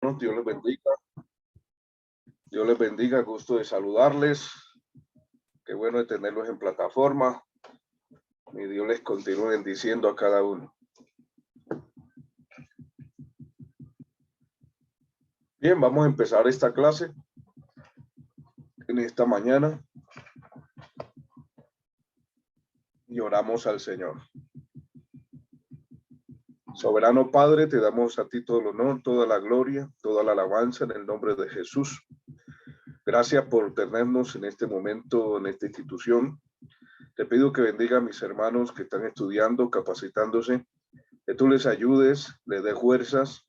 Dios les bendiga. Dios les bendiga, gusto de saludarles. Qué bueno de tenerlos en plataforma. Y Dios les continúe bendiciendo a cada uno. Bien, vamos a empezar esta clase en esta mañana y oramos al Señor. Soberano Padre, te damos a ti todo el honor, toda la gloria, toda la alabanza en el nombre de Jesús. Gracias por tenernos en este momento en esta institución. Te pido que bendiga a mis hermanos que están estudiando, capacitándose, que tú les ayudes, les des fuerzas.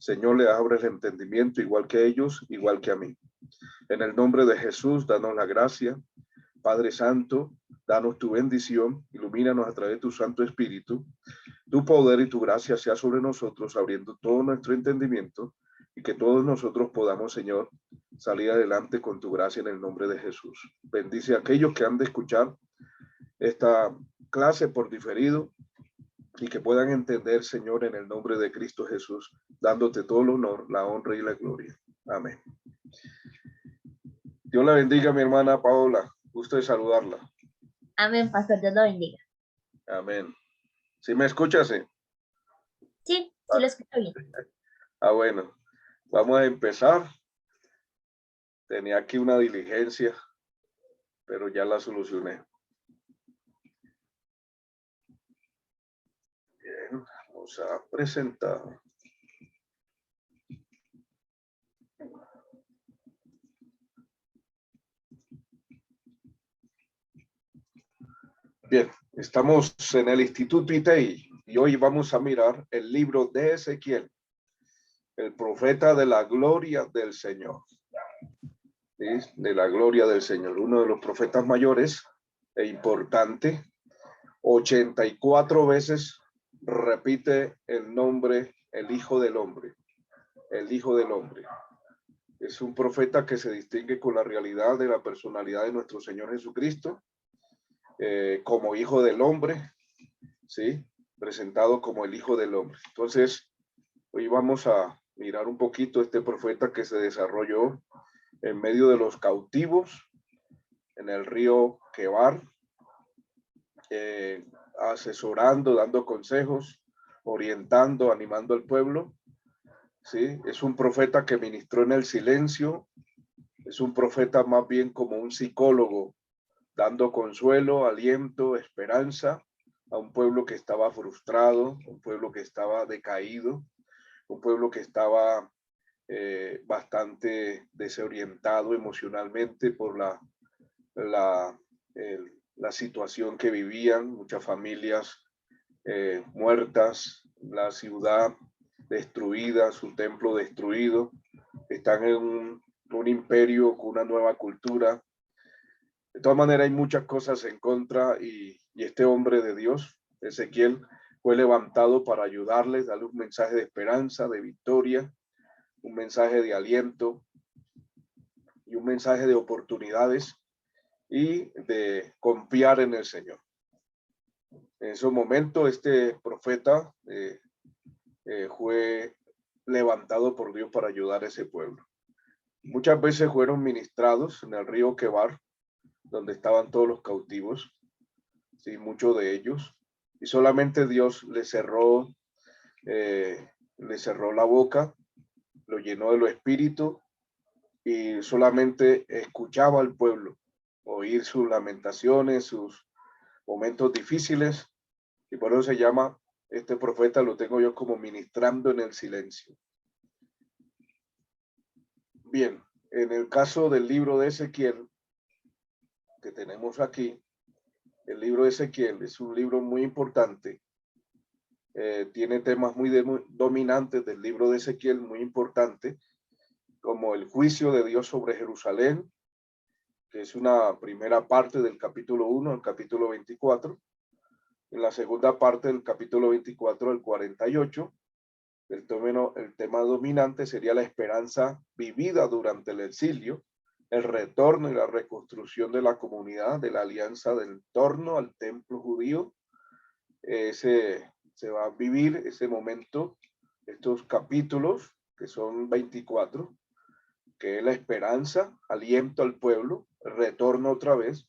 Señor, le abres el entendimiento igual que a ellos, igual que a mí. En el nombre de Jesús, danos la gracia. Padre Santo, danos tu bendición, ilumínanos a través de tu Santo Espíritu. Tu poder y tu gracia sea sobre nosotros, abriendo todo nuestro entendimiento y que todos nosotros podamos, Señor, salir adelante con tu gracia en el nombre de Jesús. Bendice a aquellos que han de escuchar esta clase por diferido y que puedan entender, Señor, en el nombre de Cristo Jesús, dándote todo el honor, la honra y la gloria. Amén. Dios la bendiga, mi hermana Paola. Gusto de saludarla. Amén, pastor, Dios lo bendiga. Amén. ¿Sí me escuchas? Sí, sí lo escucho bien. Bueno, vamos a empezar. Tenía aquí una diligencia, pero ya la solucioné. Bien, vamos a presentar. Bien, estamos en el Instituto ITEI y hoy vamos a mirar el libro de Ezequiel, el profeta de la gloria del Señor. ¿Sí? De la gloria del Señor, uno de los profetas mayores e importante. 84 veces repite el nombre, el Hijo del Hombre, el Hijo del Hombre. Es un profeta que se distingue con la realidad de la personalidad de nuestro Señor Jesucristo, como Hijo del Hombre, ¿sí? Presentado como el Hijo del Hombre. Entonces, hoy vamos a mirar un poquito este profeta que se desarrolló en medio de los cautivos en el río Quebar, asesorando, dando consejos, orientando, animando al pueblo. ¿Sí? Es un profeta que ministró en el silencio, es un profeta más bien como un psicólogo, dando consuelo, aliento, esperanza a un pueblo que estaba frustrado, un pueblo que estaba decaído, un pueblo que estaba bastante desorientado emocionalmente por la situación que vivían, muchas familias muertas, la ciudad destruida, su templo destruido, están en un imperio con una nueva cultura. De todas maneras hay muchas cosas en contra y este hombre de Dios, Ezequiel, fue levantado para ayudarles, darle un mensaje de esperanza, de victoria, un mensaje de aliento y un mensaje de oportunidades y de confiar en el Señor. En ese momento este profeta fue levantado por Dios para ayudar a ese pueblo. Muchas veces fueron ministrados en el río Quebar, donde estaban todos los cautivos, sí, muchos de ellos, y solamente Dios le cerró la boca, lo llenó de lo espíritu y solamente escuchaba al pueblo, oír sus lamentaciones, sus momentos difíciles, y por eso se llama, este profeta lo tengo yo como ministrando en el silencio. Bien, en el caso del libro de Ezequiel, que tenemos aquí, el libro de Ezequiel es un libro muy importante, tiene temas muy dominantes del libro de Ezequiel, muy importante, como el juicio de Dios sobre Jerusalén, que es una primera parte del capítulo 1 al capítulo 24, en la segunda parte del capítulo 24 al 48, el tema dominante sería la esperanza vivida durante el exilio, el retorno y la reconstrucción de la comunidad, de la alianza del torno al templo judío. Se va a vivir ese momento, estos capítulos que son 24, que es la esperanza, aliento al pueblo, retorno otra vez,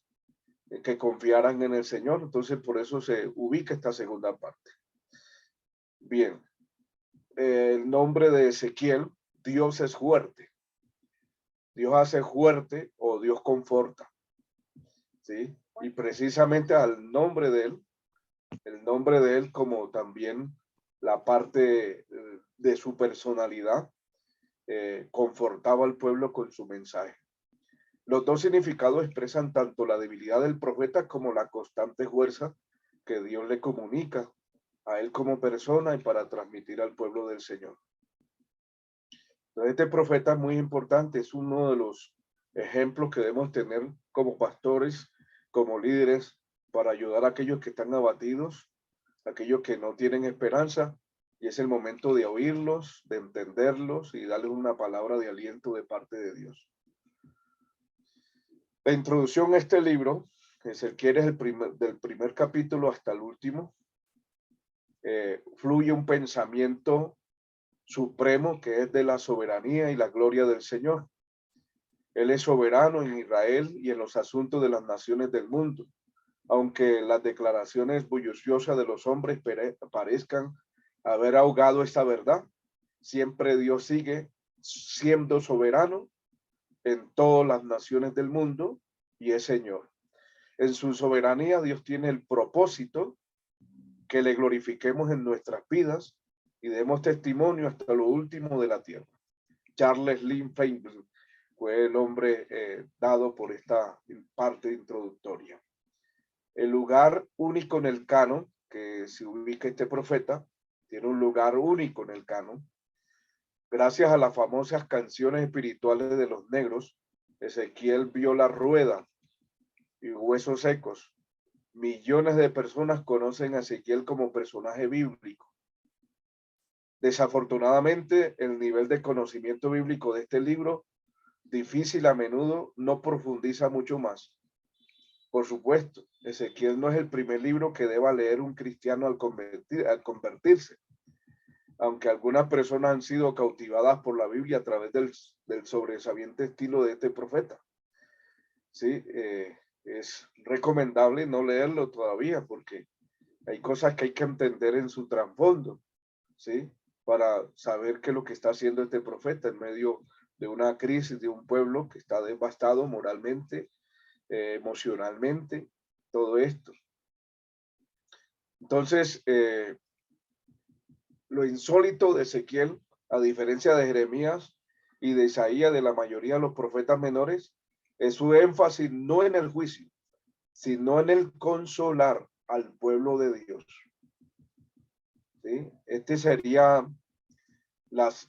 que confiaran en el Señor. Entonces, por eso se ubica esta segunda parte. Bien, el nombre de Ezequiel, Dios es fuerte. Dios hace fuerte o Dios conforta. ¿Sí? Y precisamente al nombre de él, el nombre de él como también la parte de su personalidad, confortaba al pueblo con su mensaje. Los dos significados expresan tanto la debilidad del profeta como la constante fuerza que Dios le comunica a él como persona y para transmitir al pueblo del Señor. Entonces, este profeta es muy importante, es uno de los ejemplos que debemos tener como pastores, como líderes, para ayudar a aquellos que están abatidos, aquellos que no tienen esperanza, y es el momento de oírlos, de entenderlos y darles una palabra de aliento de parte de Dios. La introducción a este libro, que se quiere es del primer capítulo hasta el último, fluye un pensamiento supremo que es de la soberanía y la gloria del Señor. Él es soberano en Israel y en los asuntos de las naciones del mundo. Aunque las declaraciones bulliciosas de los hombres parezcan haber ahogado esta verdad, siempre Dios sigue siendo soberano en todas las naciones del mundo y es Señor. En su soberanía Dios tiene el propósito que le glorifiquemos en nuestras vidas y demos testimonio hasta lo último de la tierra. Charles Lynn Feinberg fue el hombre dado por esta parte introductoria. El lugar único en el canon que se ubica este profeta, tiene un lugar único en el canon. Gracias a las famosas canciones espirituales de los negros, Ezequiel vio la rueda y huesos secos. Millones de personas conocen a Ezequiel como personaje bíblico. Desafortunadamente, el nivel de conocimiento bíblico de este libro, difícil a menudo, no profundiza mucho más. Por supuesto, Ezequiel no es el primer libro que deba leer un cristiano al convertirse, aunque algunas personas han sido cautivadas por la Biblia a través del sobresaliente estilo de este profeta. Sí, es recomendable no leerlo todavía porque hay cosas que hay que entender en su trasfondo, ¿sí? Para saber qué es lo que está haciendo este profeta en medio de una crisis de un pueblo que está devastado moralmente, emocionalmente, todo esto. Entonces, lo insólito de Ezequiel, a diferencia de Jeremías y de Isaías, de la mayoría de los profetas menores, es su énfasis no en el juicio, sino en el consolar al pueblo de Dios. ¿Sí? Este sería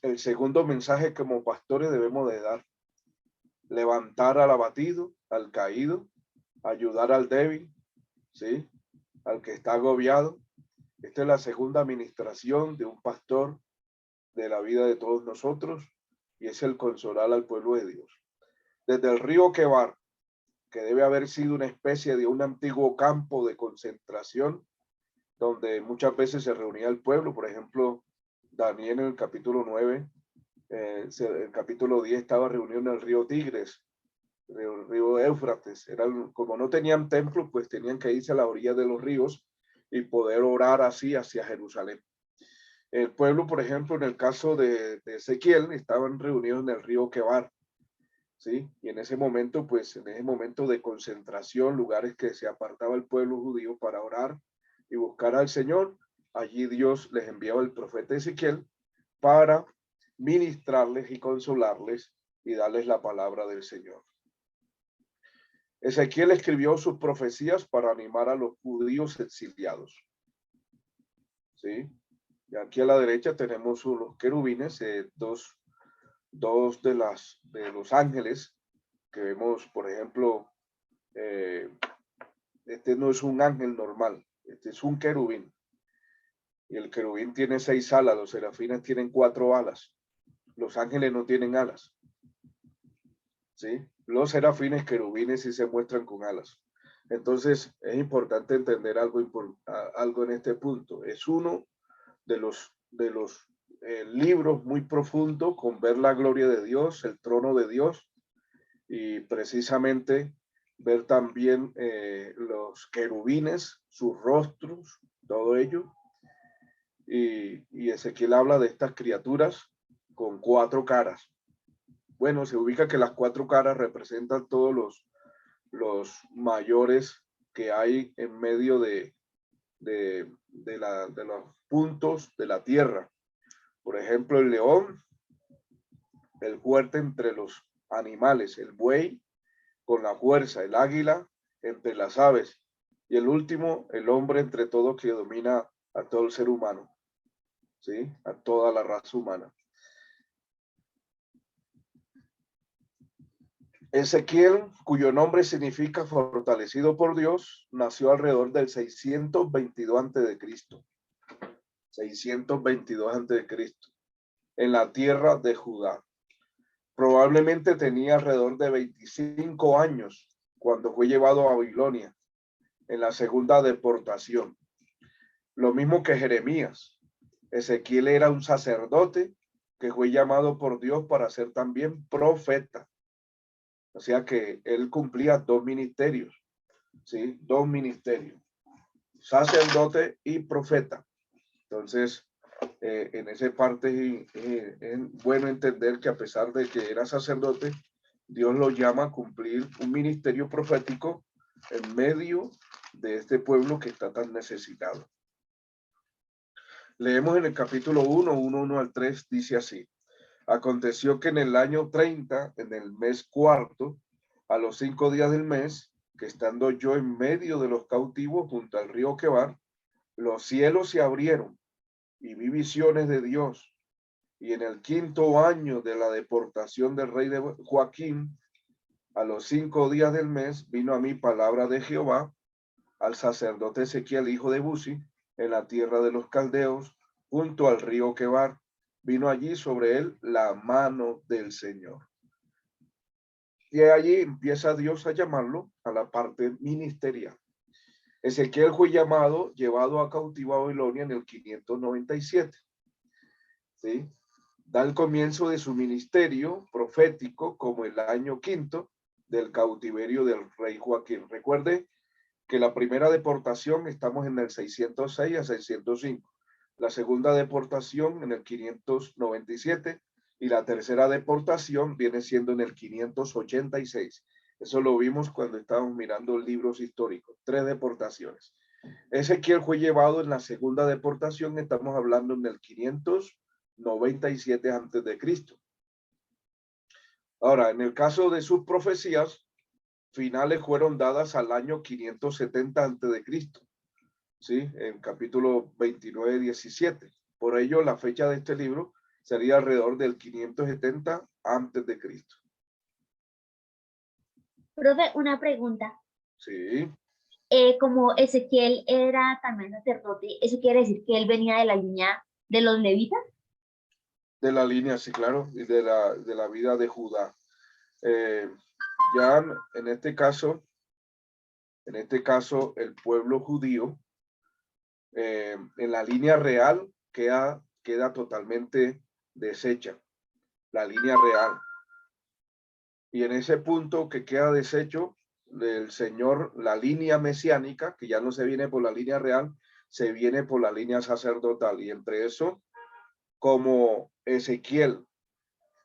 el segundo mensaje que como pastores debemos de dar. Levantar al abatido, al caído, ayudar al débil, ¿sí? Al que está agobiado. Esta es la segunda administración de un pastor de la vida de todos nosotros y es el consolar al pueblo de Dios. Desde el río Quebar, que debe haber sido una especie de un antiguo campo de concentración donde muchas veces se reunía el pueblo, por ejemplo, Daniel en el capítulo 9, el capítulo 10 estaba reunido en el río Tigres, el río Éufrates. Como no tenían templo, pues tenían que irse a la orilla de los ríos y poder orar así hacia Jerusalén. El pueblo, por ejemplo, en el caso de Ezequiel, estaban reunidos en el río Quebar, ¿sí? Y en ese momento, pues en ese momento de concentración, lugares que se apartaba el pueblo judío para orar y buscar al Señor, allí Dios les enviaba el profeta Ezequiel para ministrarles y consolarles y darles la palabra del Señor. Ezequiel escribió sus profecías para animar a los judíos exiliados. ¿Sí? Y aquí a la derecha tenemos los querubines, dos de los ángeles que vemos, por ejemplo, este no es un ángel normal, este es un querubín. Y el querubín tiene 6 alas, los serafines tienen 4 alas. Los ángeles no tienen alas. ¿Sí? Los serafines querubines sí se muestran con alas. Entonces es importante entender algo en este punto. Es uno de los libros muy profundos con ver la gloria de Dios, el trono de Dios, y precisamente ver también los querubines, sus rostros, todo ello. Y Ezequiel habla de estas criaturas con 4 caras. Bueno, se ubica que las 4 caras representan todos los mayores que hay en medio de los puntos de la tierra. Por ejemplo, el león, el fuerte entre los animales, el buey con la fuerza, el águila entre las aves, y el último, el hombre entre todos que domina a todo el ser humano, ¿sí? A toda la raza humana. Ezequiel, cuyo nombre significa fortalecido por Dios, nació alrededor del 622 a.C. 622 a.C. en la tierra de Judá. Probablemente tenía alrededor de 25 años cuando fue llevado a Babilonia en la segunda deportación. Lo mismo que Jeremías. Ezequiel era un sacerdote que fue llamado por Dios para ser también profeta. O sea que él cumplía 2 ministerios, ¿sí? 2 ministerios, sacerdote y profeta. Entonces, en esa parte es bueno entender que a pesar de que era sacerdote, Dios lo llama a cumplir un ministerio profético en medio de este pueblo que está tan necesitado. Leemos en el capítulo 1 al 3, dice así: aconteció que en el año 30, en el mes cuarto, a los 5 días del mes, que estando yo en medio de los cautivos junto al río Quebar, los cielos se abrieron y vi visiones de Dios. Y en el 5.º año de la deportación del rey de Joaquín, a los 5 días del mes, vino a mí palabra de Jehová al sacerdote Ezequiel, hijo de Buzi, en la tierra de los caldeos, junto al río Quebar. Vino allí sobre él la mano del Señor. Y allí empieza Dios a llamarlo a la parte ministerial. Ezequiel fue llevado a cautivo a Babilonia en el 597. ¿Sí? Da el comienzo de su ministerio profético como el año 5.º del cautiverio del rey Joaquín. Recuerde que la primera deportación estamos en el 606 a 605. La segunda deportación en el 597 y la tercera deportación viene siendo en el 586. Eso lo vimos cuando estábamos mirando libros históricos. 3 deportaciones. Ezequiel fue llevado en la segunda deportación, estamos hablando en el 597 antes de Cristo. Ahora, en el caso de sus profecías finales fueron dadas al año 570 antes de Cristo. ¿Sí? En capítulo 29, 17. Por ello, la fecha de este libro sería alrededor del 570 antes de Cristo. Profe, una pregunta. Sí. Como Ezequiel era también sacerdote, ¿eso quiere decir que él venía de la línea de los levitas? De la línea, sí, claro, y de la vida de Judá. Ya en este caso, el pueblo judío, en la línea real queda totalmente deshecha, la línea real. Y en ese punto que queda deshecho del Señor, la línea mesiánica, que ya no se viene por la línea real, se viene por la línea sacerdotal. Y entre eso, como Ezequiel,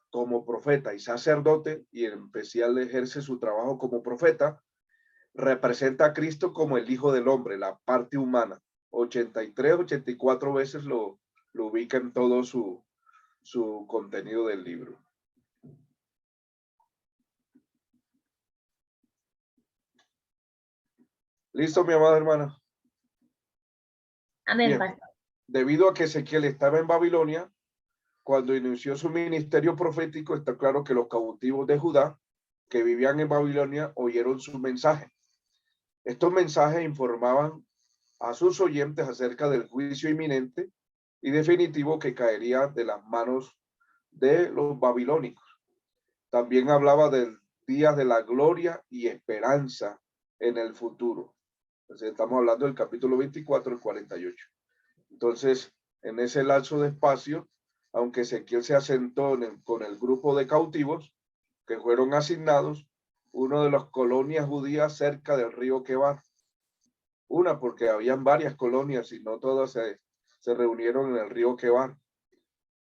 como profeta y sacerdote, y en especial ejerce su trabajo como profeta, representa a Cristo como el Hijo del Hombre, la parte humana. 83, 84 veces lo ubica en todo su contenido del libro. ¿Listo, mi amada hermana? Amén, Bien. pastor. Debido a que Ezequiel estaba en Babilonia, cuando inició su ministerio profético, está claro que los cautivos de Judá que vivían en Babilonia oyeron su mensaje. Estos mensajes informaban a sus oyentes acerca del juicio inminente y definitivo que caería de las manos de los babilónicos. También hablaba del día de la gloria y esperanza en el futuro. Entonces, estamos hablando del capítulo 24 al 48. Entonces, en ese lapso de espacio, aunque Ezequiel se asentó con el grupo de cautivos que fueron asignados, uno de las colonias judías cerca del río Quebar. Una, porque habían varias colonias y no todas se reunieron en el río Quebar.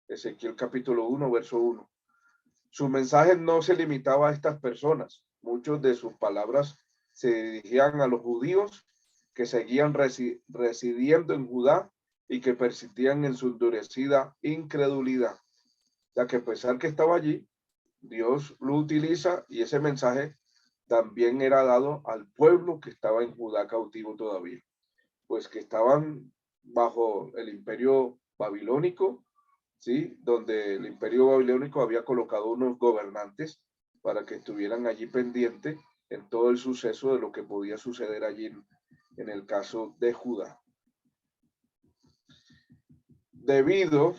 Ezequiel capítulo 1, verso 1. Su mensaje no se limitaba a estas personas. Muchos de sus palabras se dirigían a los judíos que seguían residiendo en Judá y que persistían en su endurecida incredulidad. Ya que a pesar que estaba allí, Dios lo utiliza y ese mensaje también era dado al pueblo que estaba en Judá cautivo todavía, pues que estaban bajo el imperio babilónico, ¿sí? Donde el imperio babilónico había colocado unos gobernantes para que estuvieran allí pendientes en todo el suceso de lo que podía suceder allí en el caso de Judá. Debido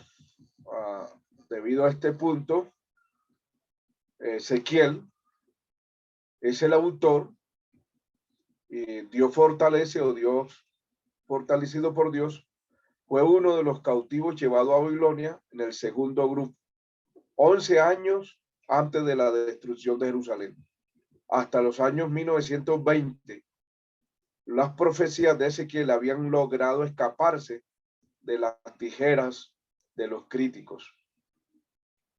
a este punto, Ezequiel es el autor y Dios fortalece o Dios fortalecido por Dios fue uno de los cautivos llevado a Babilonia en el segundo grupo, 11 años antes de la destrucción de Jerusalén, hasta los años 1920. Las profecías de Ezequiel habían logrado escaparse de las tijeras de los críticos.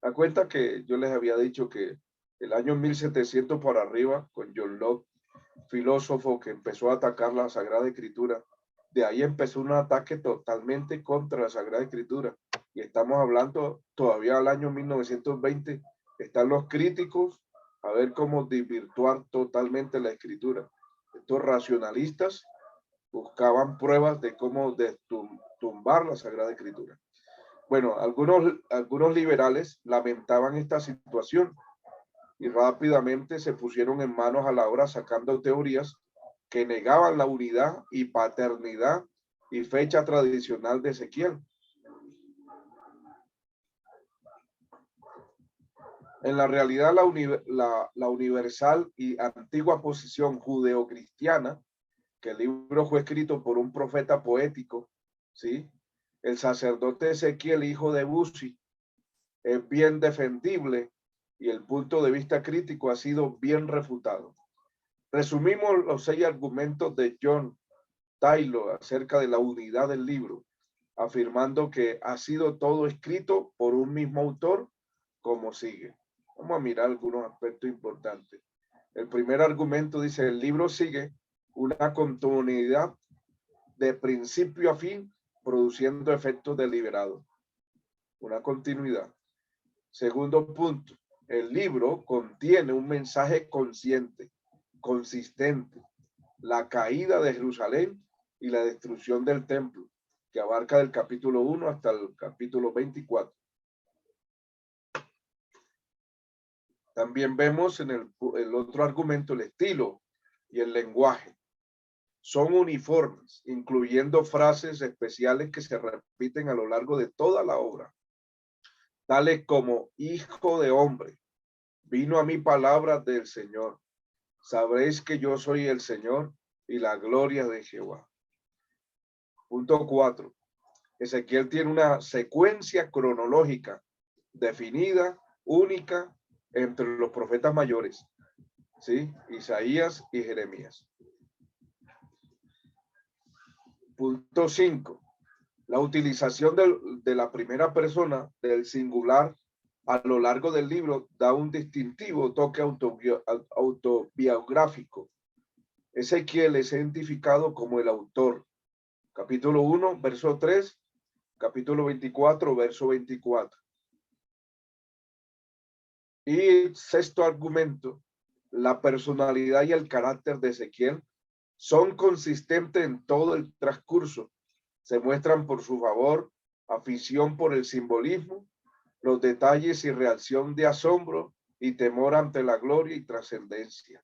Da cuenta que yo les había dicho que el año 1700 por arriba, con John Locke, filósofo que empezó a atacar la Sagrada Escritura, de ahí empezó un ataque totalmente contra la Sagrada Escritura. Y estamos hablando todavía al año 1920, están los críticos a ver cómo desvirtuar totalmente la Escritura. Estos racionalistas buscaban pruebas de cómo tumbar la Sagrada Escritura. Bueno, algunos liberales lamentaban esta situación y rápidamente se pusieron en manos a la obra sacando teorías que negaban la unidad y paternidad y fecha tradicional de Ezequiel. En la realidad, la universal y antigua posición judeocristiana, que el libro fue escrito por un profeta poético, ¿sí? El sacerdote Ezequiel, hijo de Buzi, es bien defendible y el punto de vista crítico ha sido bien refutado. Resumimos los 6 argumentos de John Taylor acerca de la unidad del libro, afirmando que ha sido todo escrito por un mismo autor, como sigue. Vamos a mirar algunos aspectos importantes. El primer argumento dice, el libro sigue una continuidad de principio a fin, produciendo efectos deliberados. Una continuidad. Segundo punto, el libro contiene un mensaje consciente, consistente, la caída de Jerusalén y la destrucción del templo, que abarca del capítulo 1 hasta el capítulo 24. También vemos en el otro argumento el estilo y el lenguaje. Son uniformes, incluyendo frases especiales que se repiten a lo largo de toda la obra, tales como hijo de hombre, vino a mí palabra del Señor. Sabréis que yo soy el Señor y la gloria de Jehová. Punto 4. Ezequiel tiene una secuencia cronológica definida, única, entre los profetas mayores, ¿sí? Isaías y Jeremías. Punto 5. La utilización de la primera persona del singular a lo largo del libro da un distintivo toque autobiográfico. Ezequiel es identificado como el autor. Capítulo 1, verso 3, capítulo 24, verso 24. Y el sexto argumento, la personalidad y el carácter de Ezequiel son consistentes en todo el transcurso. Se muestran por su favor, afición por el simbolismo, los detalles y reacción de asombro y temor ante la gloria y trascendencia.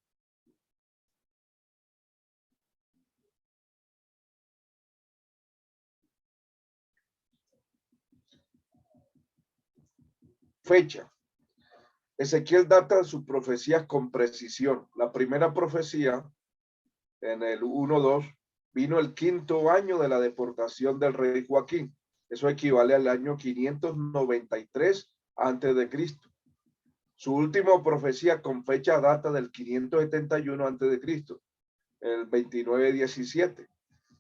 Fecha. Ezequiel data sus profecías con precisión. La primera profecía, en el 1:2, vino el 5.º año de la deportación del rey Joaquín. Eso equivale al año 593 antes de Cristo. Su última profecía con fecha data del 571 antes de Cristo, el 29:17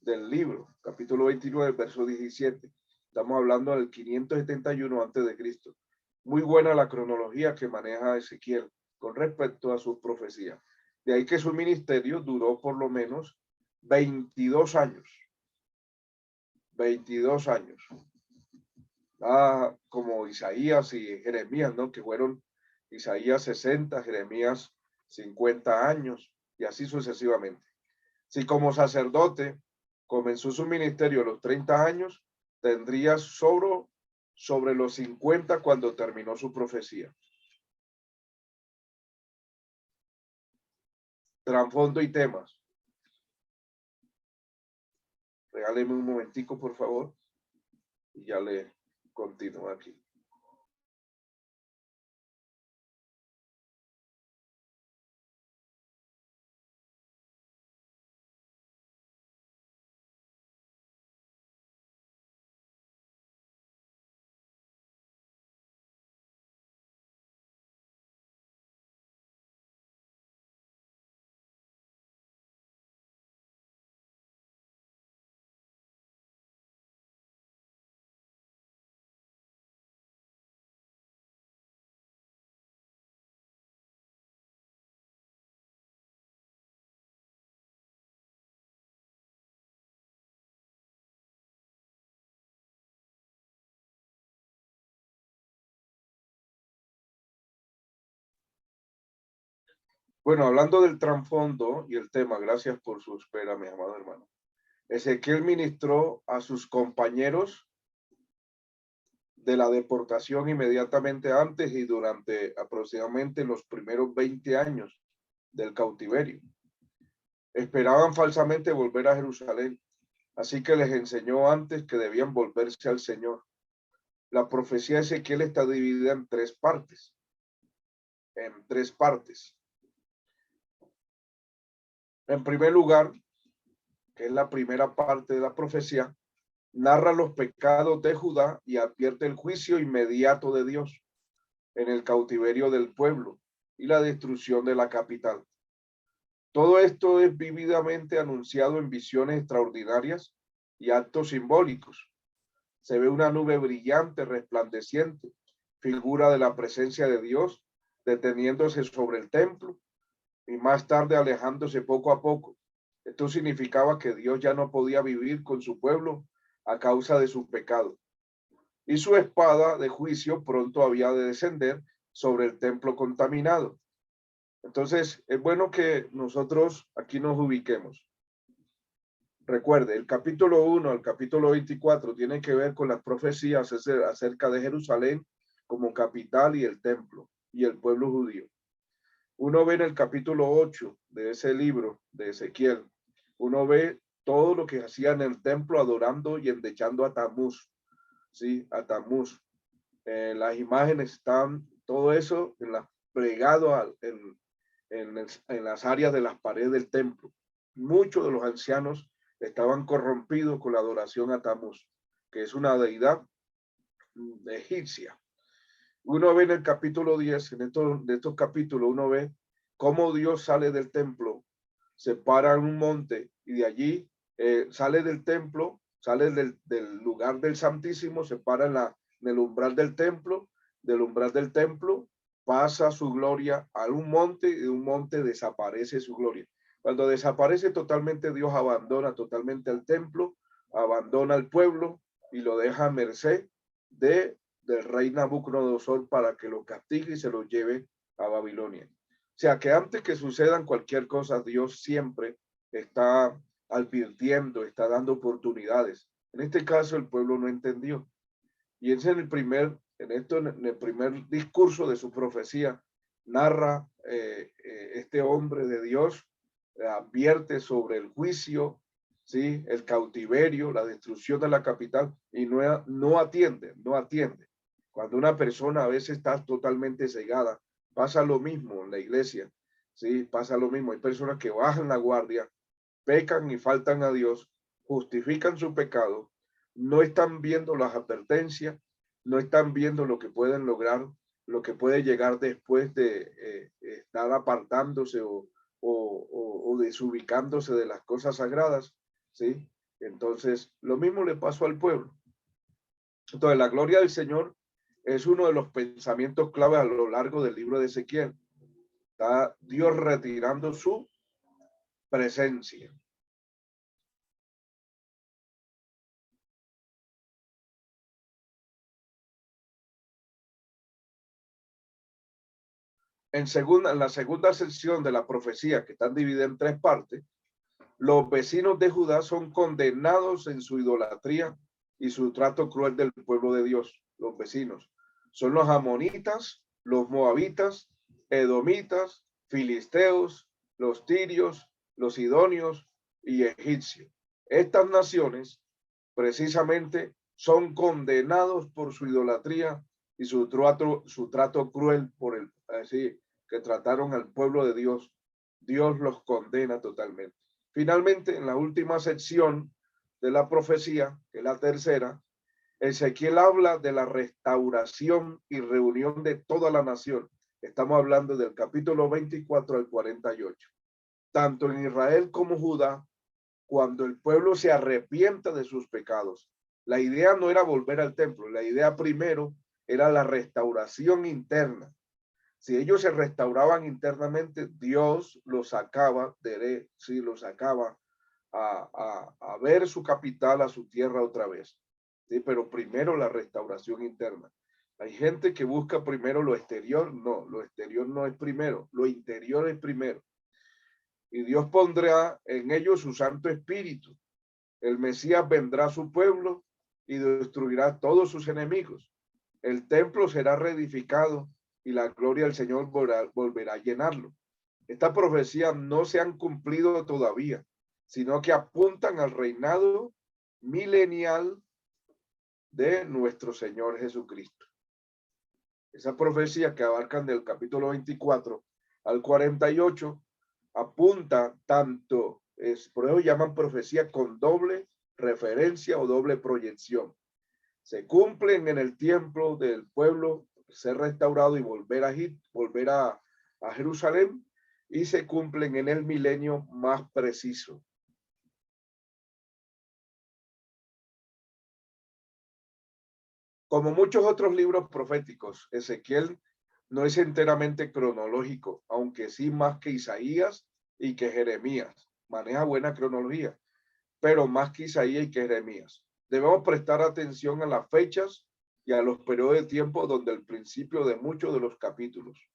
del libro, capítulo 29, verso 17. Estamos hablando del 571 antes de Cristo. Muy buena la cronología que maneja Ezequiel con respecto a sus profecías. De ahí que su ministerio duró por lo menos 22 años. 22 años. Como Isaías y Jeremías, ¿no? Que fueron Isaías 60, Jeremías 50 años y así sucesivamente. Si como sacerdote comenzó su ministerio a los 30 años, tendría sobre los 50 cuando terminó su profecía. Trasfondo y temas. Regáleme un momentico, por favor, y ya le continúo aquí. Bueno, hablando del trasfondo y el tema, gracias por su espera, mi amado hermano. Ezequiel ministró a sus compañeros de la deportación inmediatamente antes y durante aproximadamente los primeros 20 años del cautiverio. Esperaban falsamente volver a Jerusalén, así que les enseñó antes que debían volverse al Señor. La profecía de Ezequiel está dividida en tres partes. En primer lugar, que es la primera parte de la profecía, narra los pecados de Judá y advierte el juicio inmediato de Dios en el cautiverio del pueblo y la destrucción de la capital. Todo esto es vívidamente anunciado en visiones extraordinarias y actos simbólicos. Se ve una nube brillante, resplandeciente, figura de la presencia de Dios, deteniéndose sobre el templo y más tarde alejándose poco a poco. Esto significaba que Dios ya no podía vivir con su pueblo a causa de su pecado. Y su espada de juicio pronto había de descender sobre el templo contaminado. Entonces, es bueno que nosotros aquí nos ubiquemos. Recuerde, el capítulo 1 al capítulo 24 tiene que ver con las profecías acerca de Jerusalén como capital y el templo y el pueblo judío. Uno ve en el capítulo 8 de ese libro de Ezequiel, uno ve todo lo que hacían en el templo adorando y endechando a Tamuz, ¿sí? A Tamuz. Las imágenes están, todo eso plegado en las áreas de las paredes del templo. Muchos de los ancianos estaban corrompidos con la adoración a Tamuz, que es una deidad egipcia. Uno ve en el capítulo 10, de estos capítulos, uno ve cómo Dios sale del templo, se para en un monte y de allí sale del templo, sale del lugar del Santísimo, se para en el umbral del templo, del umbral del templo pasa su gloria a un monte y de un monte desaparece su gloria. Cuando desaparece totalmente, Dios abandona totalmente al templo, abandona al pueblo y lo deja a merced del rey Nabucodonosor para que lo castigue y se lo lleve a Babilonia. O sea que antes que sucedan cualquier cosa, Dios siempre está advirtiendo, está dando oportunidades. En este caso, el pueblo no entendió. Y es en el primer discurso de su profecía, narra este hombre de Dios, advierte sobre el juicio, ¿sí? El cautiverio, la destrucción de la capital, y no atiende. Cuando una persona a veces está totalmente cegada, pasa lo mismo en la iglesia, ¿sí? Pasa lo mismo. Hay personas que bajan la guardia, pecan y faltan a Dios, justifican su pecado, no están viendo las advertencias, no están viendo lo que pueden lograr, lo que puede llegar después de estar apartándose o desubicándose de las cosas sagradas, ¿sí? Entonces, lo mismo le pasó al pueblo. Entonces, la gloria del Señor es uno de los pensamientos claves a lo largo del libro de Ezequiel. Está Dios retirando su presencia. En la segunda sección de la profecía, que están dividida en tres partes, los vecinos de Judá son condenados en su idolatría y su trato cruel del pueblo de Dios. Los vecinos son los amonitas, los moabitas, edomitas, filisteos, los tirios, los sidonios y egipcios. Estas naciones precisamente son condenados por su idolatría y su trato cruel por el así que trataron al pueblo de Dios. Dios los condena totalmente. Finalmente, en la última sección de la profecía, que es la tercera, Ezequiel habla de la restauración y reunión de toda la nación. Estamos hablando del capítulo 24 al 48. Tanto en Israel como Judá, cuando el pueblo se arrepienta de sus pecados. La idea no era volver al templo, la idea primero era la restauración interna. Si ellos se restauraban internamente, Dios los sacaba, los sacaba a ver su capital, a su tierra otra vez. ¿Sí? Pero primero la restauración interna. Hay gente que busca primero lo exterior. No, lo exterior no es primero, lo interior es primero. Y Dios pondrá en ellos su Santo Espíritu. El Mesías vendrá a su pueblo y destruirá todos sus enemigos. El templo será reedificado y la gloria del Señor volverá a llenarlo. Estas profecías no se han cumplido todavía, sino que apuntan al reinado milenial de nuestro Señor Jesucristo. Esas profecías que abarcan del capítulo 24 al 48 apunta tanto, por eso llaman profecía con doble referencia o doble proyección. Se cumplen en el tiempo del pueblo ser restaurado y volver a Jerusalén, y se cumplen en el milenio más preciso. Como muchos otros libros proféticos, Ezequiel no es enteramente cronológico, aunque sí más que Isaías y que Jeremías. Maneja buena cronología, pero más que Isaías y que Jeremías. Debemos prestar atención a las fechas y a los periodos de tiempo donde el principio de muchos de los capítulos.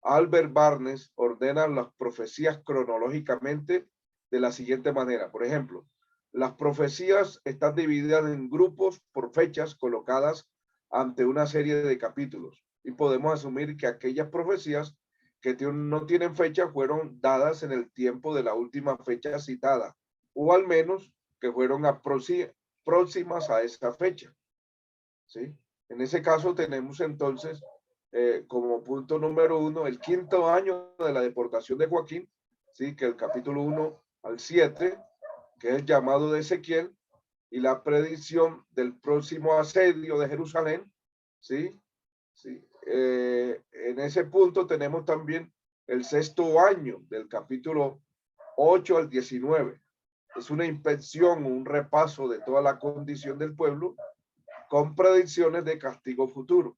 Albert Barnes ordena las profecías cronológicamente de la siguiente manera. Por ejemplo, las profecías están divididas en grupos por fechas colocadas ante una serie de capítulos, y podemos asumir que aquellas profecías que no tienen fecha fueron dadas en el tiempo de la última fecha citada, o al menos que fueron próximas a esa fecha. ¿Sí? En ese caso tenemos entonces como punto número 1 el 5º año de la deportación de Joaquín, ¿sí? Que el capítulo 1 al 7, que es el llamado de Ezequiel, y la predicción del próximo asedio de Jerusalén, ¿sí? ¿Sí? En ese punto tenemos también el 6º año del capítulo 8 al 19. Es una inspección, un repaso de toda la condición del pueblo con predicciones de castigo futuro.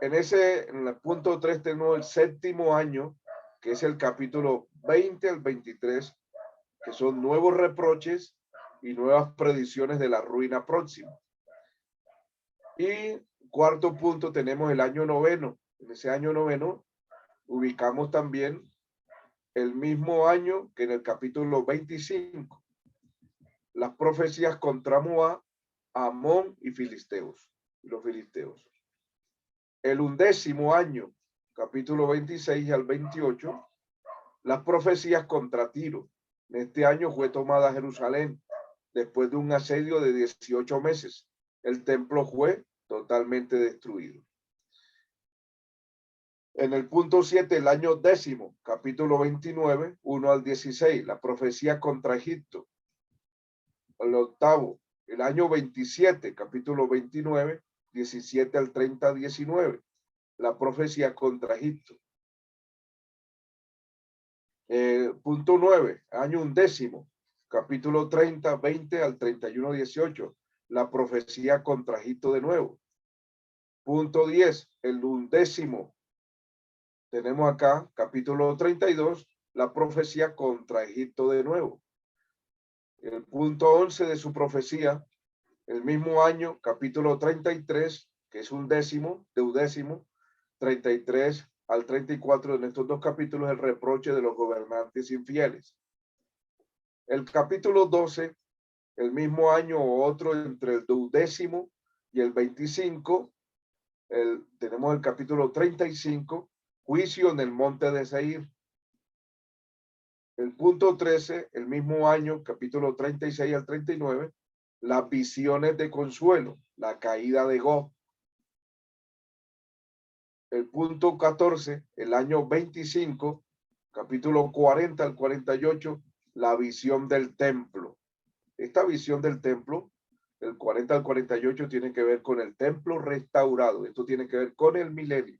En el punto 3 tenemos el 7º año, que es el capítulo 20 al 23, que son nuevos reproches y nuevas predicciones de la ruina próxima. Y 4º punto tenemos el año 9. En ese año 9 ubicamos también el mismo año que en el capítulo 25. Las profecías contra Moab, Amón y los filisteos. El 11º año, capítulo 26 al 28, las profecías contra Tiro. En este año fue tomada Jerusalén después de un asedio de 18 meses. El templo fue totalmente destruido. En el punto 7, el año 10º, capítulo 29, 1 al 16, la profecía contra Egipto. El 8º, El año 27, capítulo 29, 17 al 30, 19. La profecía contra Egipto. Punto 9, año 11, capítulo 30, 20 al 31, 18. La profecía contra Egipto de nuevo. Punto 10, el 11. Tenemos acá, capítulo 32, la profecía contra Egipto de nuevo. El punto 11 de su profecía, el mismo año, capítulo 33, que es un décimo, deudécimo, 33 al 34, en estos dos capítulos, el reproche de los gobernantes infieles. El capítulo 12, el mismo año o otro entre el duodécimo y el 25, tenemos el capítulo 35, juicio en el monte de Seir. El punto 13, el mismo año, capítulo 36 al 39, las visiones de consuelo, la caída de Gog. El punto 14, el año 25, capítulo 40 al 48, la visión del templo. Esta visión del templo, el 40 al 48, tiene que ver con el templo restaurado. Esto tiene que ver con el milenio,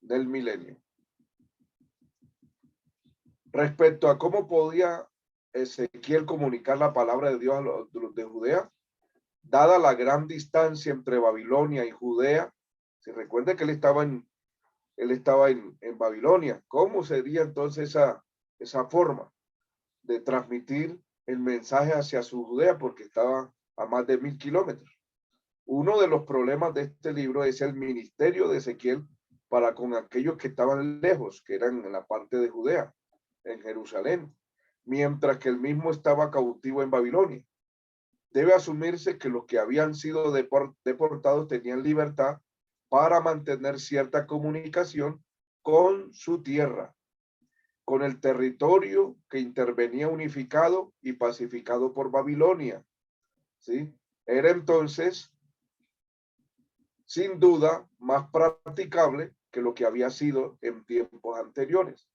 del milenio. Respecto a cómo podía Ezequiel comunicar la palabra de Dios a los de Judea, dada la gran distancia entre Babilonia y Judea, se recuerda que él estaba en Babilonia. ¿Cómo sería entonces esa forma de transmitir el mensaje hacia su Judea? Porque estaba a más de 1000 kilómetros. Uno de los problemas de este libro es el ministerio de Ezequiel para con aquellos que estaban lejos, que eran en la parte de Judea, en Jerusalén, mientras que él mismo estaba cautivo en Babilonia. Debe asumirse que los que habían sido deportados tenían libertad para mantener cierta comunicación con su tierra, con el territorio que intervenía unificado y pacificado por Babilonia. ¿Sí? Era entonces, sin duda, más practicable que lo que había sido en tiempos anteriores.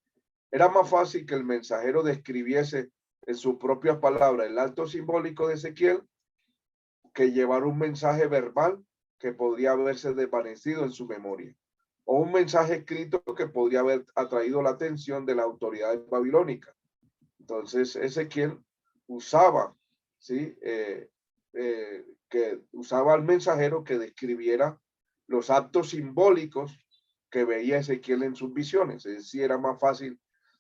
Era más fácil que el mensajero describiese en sus propias palabras el acto simbólico de Ezequiel que llevar un mensaje verbal que podría haberse desvanecido en su memoria, o un mensaje escrito que podría haber atraído la atención de las autoridades babilónicas. Entonces Ezequiel usaba, ¿sí? Que usaba al mensajero que describiera los actos simbólicos que veía Ezequiel en sus visiones. Es decir, era más fácil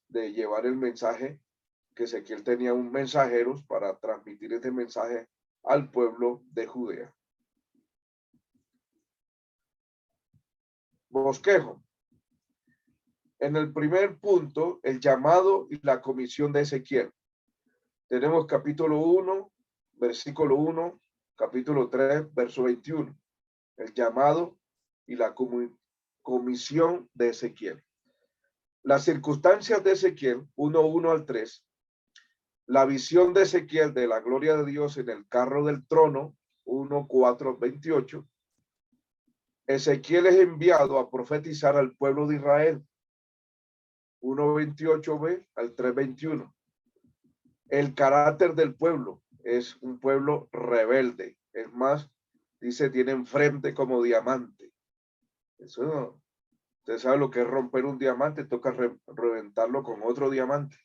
de llevar el mensaje, que Ezequiel tenía un mensajero para transmitir este mensaje al pueblo de Judea. Bosquejo. En el primer punto, el llamado y la comisión de Ezequiel. Tenemos capítulo 1, versículo 1, capítulo 3, verso 21. El llamado y la comisión de Ezequiel. Las circunstancias de Ezequiel, 1:1 al 3. La visión de Ezequiel de la gloria de Dios en el carro del trono, 1:4, 28. Ezequiel es enviado a profetizar al pueblo de Israel, 1:28b al 3:21. El carácter del pueblo es un pueblo rebelde. Es más, dice, tienen frente como diamante. Eso no. Usted sabe lo que es romper un diamante, toca reventarlo con otro diamante.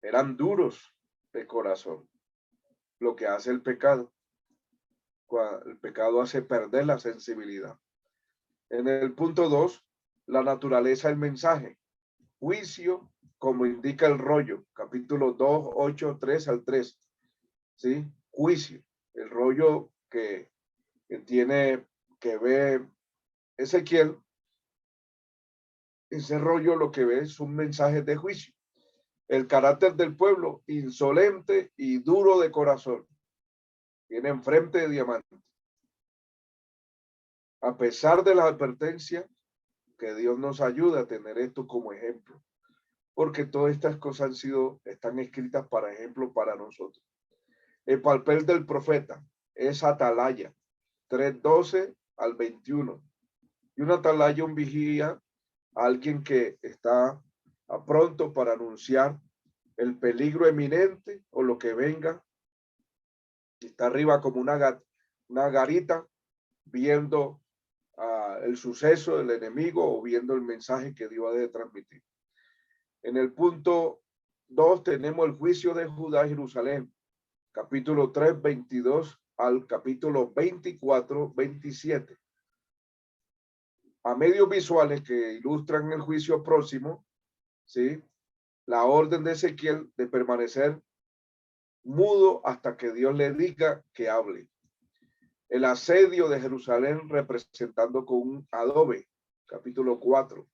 Eran duros de corazón. Lo que hace el pecado. El pecado hace perder la sensibilidad. En el punto 2, la naturaleza del mensaje. Juicio, como indica el rollo, capítulo 2, 8, 3 al 3. ¿Sí? Juicio, el rollo que tiene, que ve Ezequiel. Ese rollo lo que ve es un mensaje de juicio. El carácter del pueblo, insolente y duro de corazón. Tiene frente de diamante. A pesar de la advertencia, que Dios nos ayuda a tener esto como ejemplo. Porque todas estas cosas están escritas para ejemplo para nosotros. El papel del profeta es atalaya, 3:12 al 21. Y un atalaya, un vigía, alguien que está a pronto para anunciar el peligro eminente o lo que venga Está arriba como una garita viendo el suceso del enemigo o viendo el mensaje que Dios ha de transmitir. En el punto 2 tenemos el juicio de Judá y Jerusalén, capítulo 3, 22 al capítulo 24, 27. A medios visuales que ilustran el juicio próximo, ¿sí? La orden de Ezequiel de permanecer mudo hasta que Dios le diga que hable. El asedio de Jerusalén representando con un adobe, capítulo 4.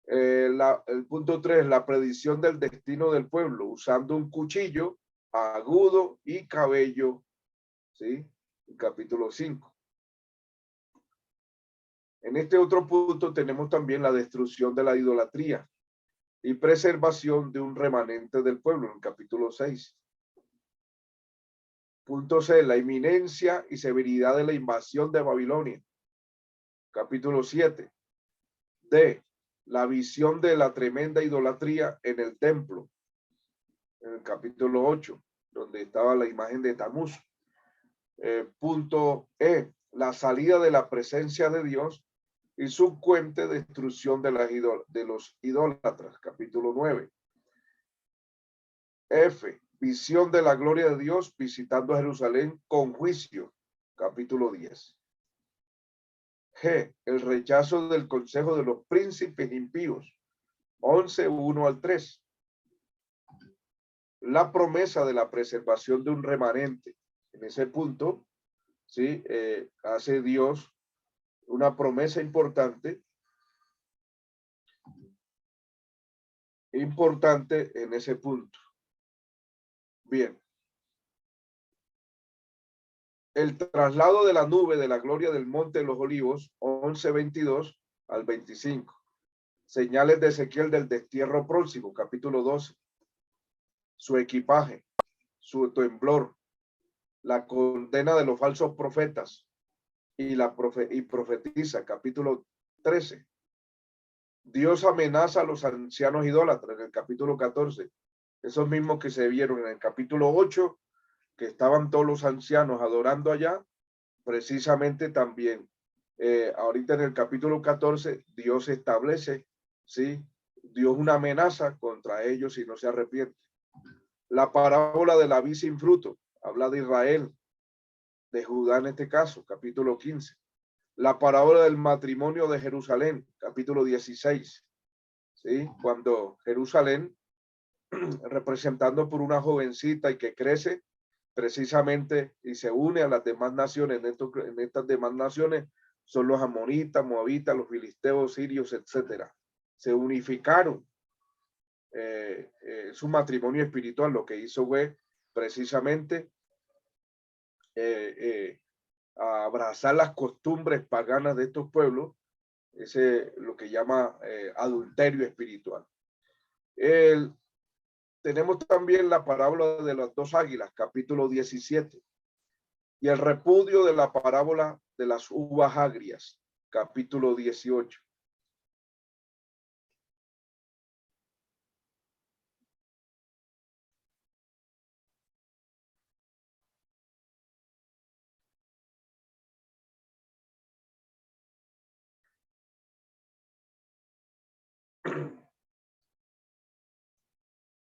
El punto 3, la predicción del destino del pueblo, usando un cuchillo agudo y cabello, ¿sí? Capítulo 5. En este otro punto tenemos también la destrucción de la idolatría y preservación de un remanente del pueblo, en capítulo 6. Punto C, la inminencia y severidad de la invasión de Babilonia, capítulo 7. D, la visión de la tremenda idolatría en el templo, en el capítulo 8, donde estaba la imagen de Tamuz. Punto E, la salida de la presencia de Dios y subsecuente destrucción de los idólatras, capítulo 9. F, visión de la gloria de Dios visitando Jerusalén con juicio, capítulo 10. G, el rechazo del consejo de los príncipes impíos, 11, 1 al 3. La promesa de la preservación de un remanente. En ese punto, ¿sí? Hace Dios una promesa importante en ese punto. Bien. El traslado de la nube de la gloria del monte de los olivos, 11, 22 al 25. Señales de Ezequiel del destierro próximo, capítulo 12. Su equipaje, su temblor, la condena de los falsos profetas y profetiza, capítulo 13. Dios amenaza a los ancianos idólatras en el capítulo 14. Esos mismos que se vieron en el capítulo 8, que estaban todos los ancianos adorando allá, precisamente también. Ahorita en el capítulo 14, Dios establece, ¿sí? Dios una amenaza contra ellos si no se arrepienten. La parábola de la vid sin fruto, habla de Israel, de Judá en este caso, capítulo 15. La parábola del matrimonio de Jerusalén, capítulo 16. ¿Sí? Cuando Jerusalén, representando por una jovencita y que crece precisamente y se une a las demás naciones, en estas demás naciones son los amonitas, moabitas, los filisteos, sirios, etcétera. Se unificaron. Su matrimonio espiritual lo que hizo fue precisamente a abrazar las costumbres paganas de estos pueblos, lo que llama adulterio espiritual. Tenemos también la parábola de las dos águilas, capítulo 17, y el repudio de la parábola de las uvas agrias, capítulo 18.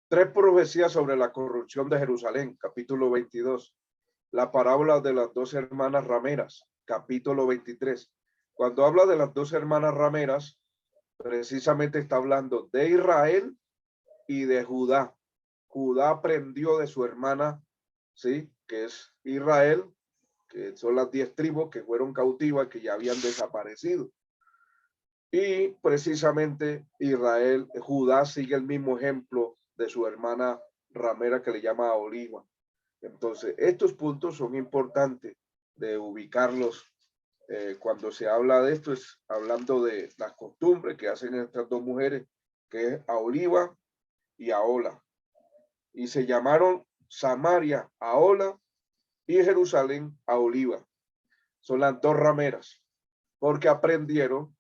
Tres profecías sobre la corrupción de Jerusalén, capítulo 22. La parábola de las dos hermanas rameras, capítulo 23. Cuando habla de las dos hermanas rameras, precisamente está hablando de Israel y de Judá. Judá aprendió de su hermana, ¿sí? Que es Israel, que son las 10 tribus que fueron cautivas, que ya habían desaparecido. Y precisamente Judá sigue el mismo ejemplo de su hermana ramera que le llama Oliva. Entonces, estos puntos son importantes de ubicarlos cuando se habla de esto, es hablando de las costumbres que hacen estas dos mujeres, que es Aholiba y Ahola. Y se llamaron Samaria Ahola y Jerusalén Aholiba. Son las dos rameras, porque aprendieron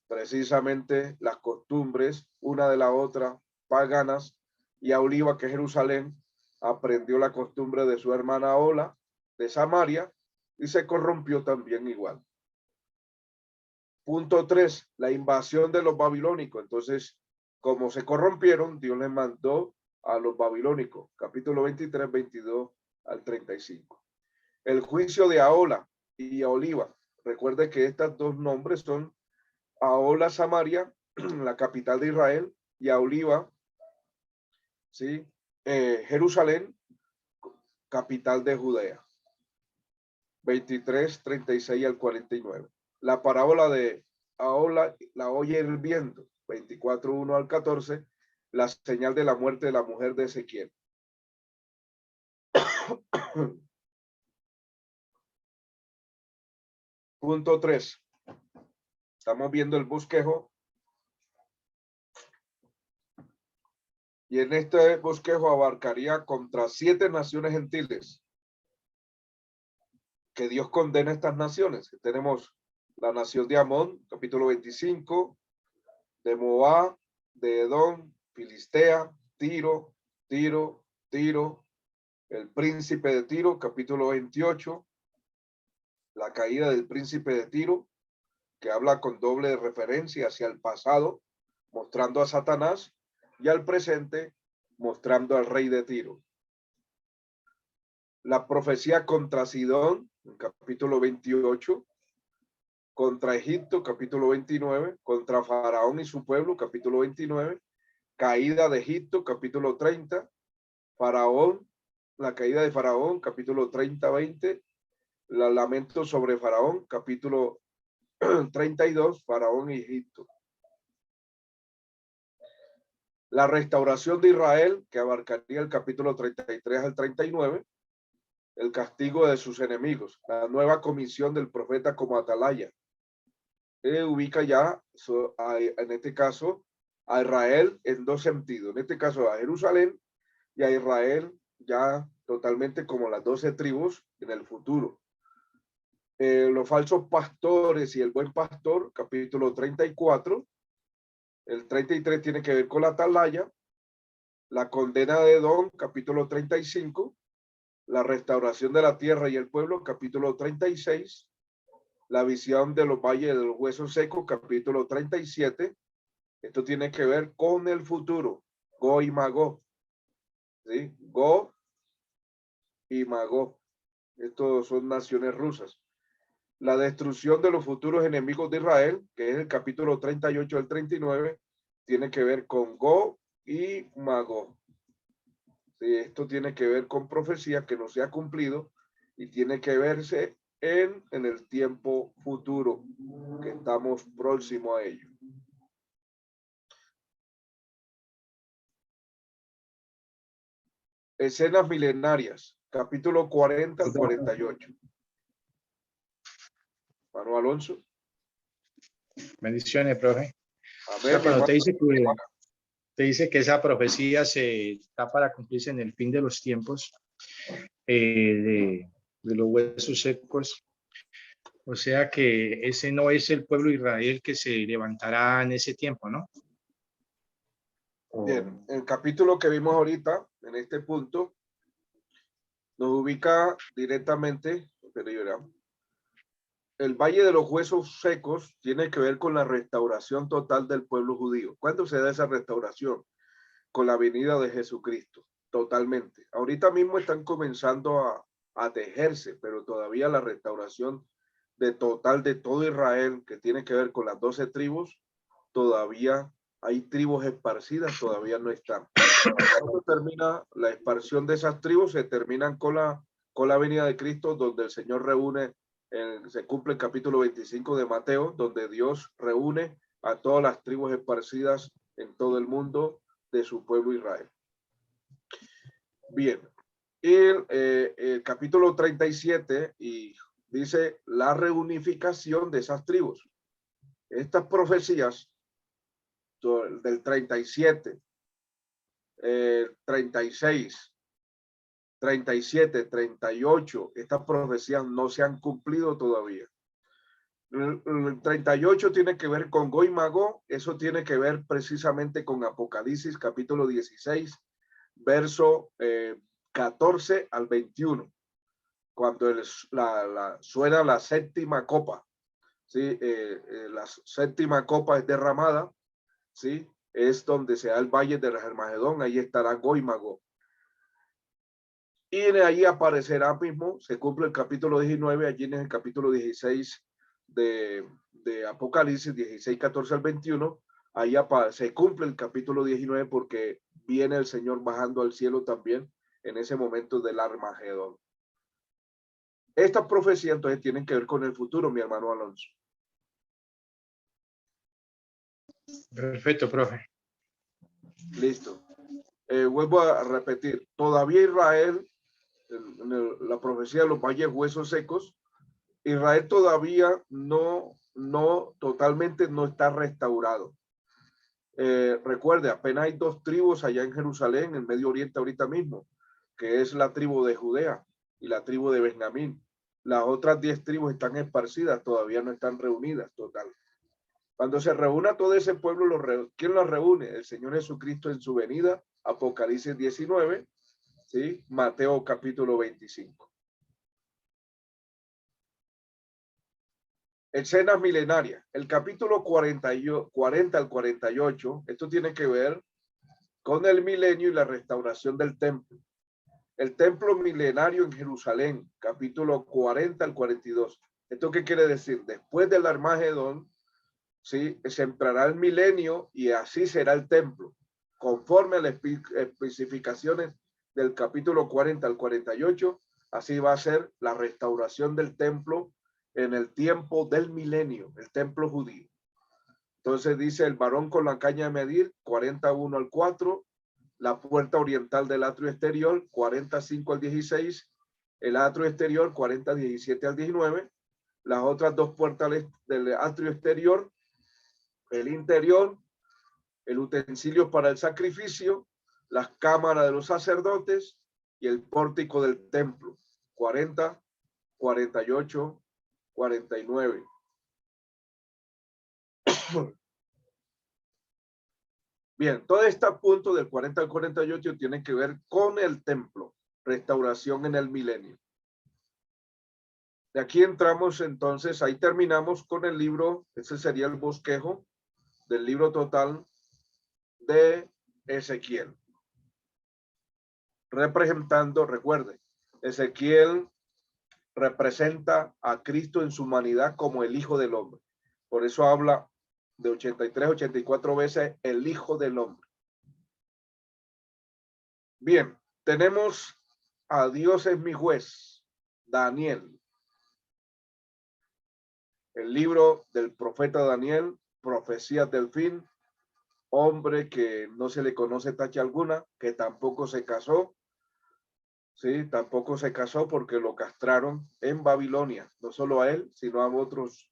precisamente las costumbres una de la otra, paganas, y Aholiba, que es Jerusalén, aprendió la costumbre de su hermana Ola de Samaria y se corrompió también igual. Punto 3, la invasión de los babilónicos. Entonces, como se corrompieron, Dios les mandó a los babilónicos. Capítulo 23, 22 al 35. El juicio de Ahola y Aholiba. Recuerde que estos dos nombres son Ahola, Samaria, la capital de Israel, y Aholiba, ¿sí? Jerusalén, capital de Judea. 23, 36 al 49. La parábola de Ahola, la olla hirviendo, 24, 1 al 14, la señal de la muerte de la mujer de Ezequiel. Punto 3. Estamos viendo el bosquejo. Y en este bosquejo abarcaría contra 7 naciones gentiles. Que Dios condena a estas naciones. Tenemos la nación de Amón, capítulo 25, de Moab, de Edom, Filistea, Tiro, el príncipe de Tiro, capítulo 28, la caída del príncipe de Tiro, que habla con doble referencia hacia el pasado, mostrando a Satanás, y al presente, mostrando al rey de Tiro. La profecía contra Sidón, en capítulo 28, contra Egipto, capítulo 29, contra Faraón y su pueblo, capítulo 29, caída de Egipto, capítulo 30, Faraón, la caída de Faraón, capítulo 30, 20, la lamento sobre Faraón, capítulo 32, Faraón y Egipto. La restauración de Israel, que abarcaría el capítulo 33 al 39, el castigo de sus enemigos, la nueva comisión del profeta como atalaya. Ubica ya, en este caso, a Israel en dos sentidos. En este caso, a Jerusalén y a Israel ya totalmente como las 12 tribus en el futuro. Los falsos pastores y el buen pastor, capítulo 34. El 33 tiene que ver con la atalaya. La condena de Edom, capítulo 35. La restauración de la tierra y el pueblo, capítulo 36. La visión de los valles de los huesos secos, capítulo 37. Esto tiene que ver con el futuro. Go y Magog. ¿Sí? Go y Magog. Estos son naciones rusas. La destrucción de los futuros enemigos de Israel, que es el capítulo 38 al 39, tiene que ver con Go y Magog. Sí, esto tiene que ver con profecía que no se ha cumplido y tiene que verse en el tiempo futuro, que estamos próximos a ello. Escenas milenarias, capítulo 40 al 48. Manuel Alonso. Bendiciones, profe. A ver, cuando te dice que esa profecía se está para cumplirse en el fin de los tiempos, de los huesos secos, o sea que ese no es el pueblo de Israel que se levantará en ese tiempo, ¿no? Bien, el capítulo que vimos ahorita, en este punto, nos ubica directamente, el Valle de los Huesos Secos tiene que ver con la restauración total del pueblo judío. ¿Cuándo se da esa restauración? Con la venida de Jesucristo, totalmente. Ahorita mismo están comenzando a tejerse, pero todavía la restauración de total de todo Israel, que tiene que ver con las 12 tribus, todavía hay tribus esparcidas, todavía no están. Cuando termina la esparción de esas tribus, se terminan con la venida de Cristo, donde el Señor reúne, se cumple el capítulo 25 de Mateo, donde Dios reúne a todas las tribus esparcidas en todo el mundo de su pueblo Israel. Bien, el capítulo 37 y dice la reunificación de esas tribus. Estas profecías del 37, 36, 37, 38, estas profecías no se han cumplido todavía. El 38 tiene que ver con Go y Magog, eso tiene que ver precisamente con Apocalipsis capítulo 16, verso 14 al 21, cuando suena la séptima copa, ¿sí? La séptima copa es derramada, ¿sí? Es donde se da el valle de Armagedón, ahí estará Gog y Magog. Y de ahí aparecerá mismo, se cumple el capítulo 19, allí en el capítulo 16 de Apocalipsis, 16, 14 al 21, ahí se cumple el capítulo 19 porque viene el Señor bajando al cielo también en ese momento del Armagedón. Estas profecías entonces tienen que ver con el futuro, mi hermano Alonso. Perfecto, profe. Listo. Vuelvo a repetir, todavía Israel, la profecía de los valles huesos secos, Israel todavía no totalmente no está restaurado. Recuerde, apenas hay 2 tribus allá en Jerusalén, en Medio Oriente ahorita mismo, que es la tribu de Judea y la tribu de Benjamín. Las otras 10 tribus están esparcidas, todavía no están reunidas total. Cuando se reúna todo ese pueblo, ¿quién los reúne? El Señor Jesucristo en su venida, Apocalipsis 19, ¿sí? Mateo capítulo 25. Escenas milenarias. El capítulo 40 al 48, esto tiene que ver con el milenio y la restauración del templo. El templo milenario en Jerusalén, capítulo 40 al 42. ¿Esto qué quiere decir? Después del Armagedón, ¿sí? Se entrará el milenio y así será el templo, conforme a las especificaciones del capítulo 40 al 48, así va a ser la restauración del templo en el tiempo del milenio, el templo judío. Entonces dice el varón con la caña de medir, 41 al 4, la puerta oriental del atrio exterior, 45 al 16, el atrio exterior, 40, 17 al 19, las otras 2 puertas del atrio exterior, el interior, el utensilio para el sacrificio, las cámaras de los sacerdotes y el pórtico del templo, 40, 48, 49. Bien, todo este punto del 40 al 48 tiene que ver con el templo, restauración en el milenio. De aquí entramos entonces, ahí terminamos con el libro, ese sería el bosquejo del libro total de Ezequiel. Representando, recuerde, Ezequiel representa a Cristo en su humanidad como el Hijo del Hombre. Por eso habla de 83, 84 veces el Hijo del Hombre. Bien, tenemos a Dios es mi juez, Daniel. El libro del profeta Daniel, profecías del fin, hombre que no se le conoce tacha alguna, que tampoco se casó, sí, tampoco se casó porque lo castraron en Babilonia, no solo a él, sino a otros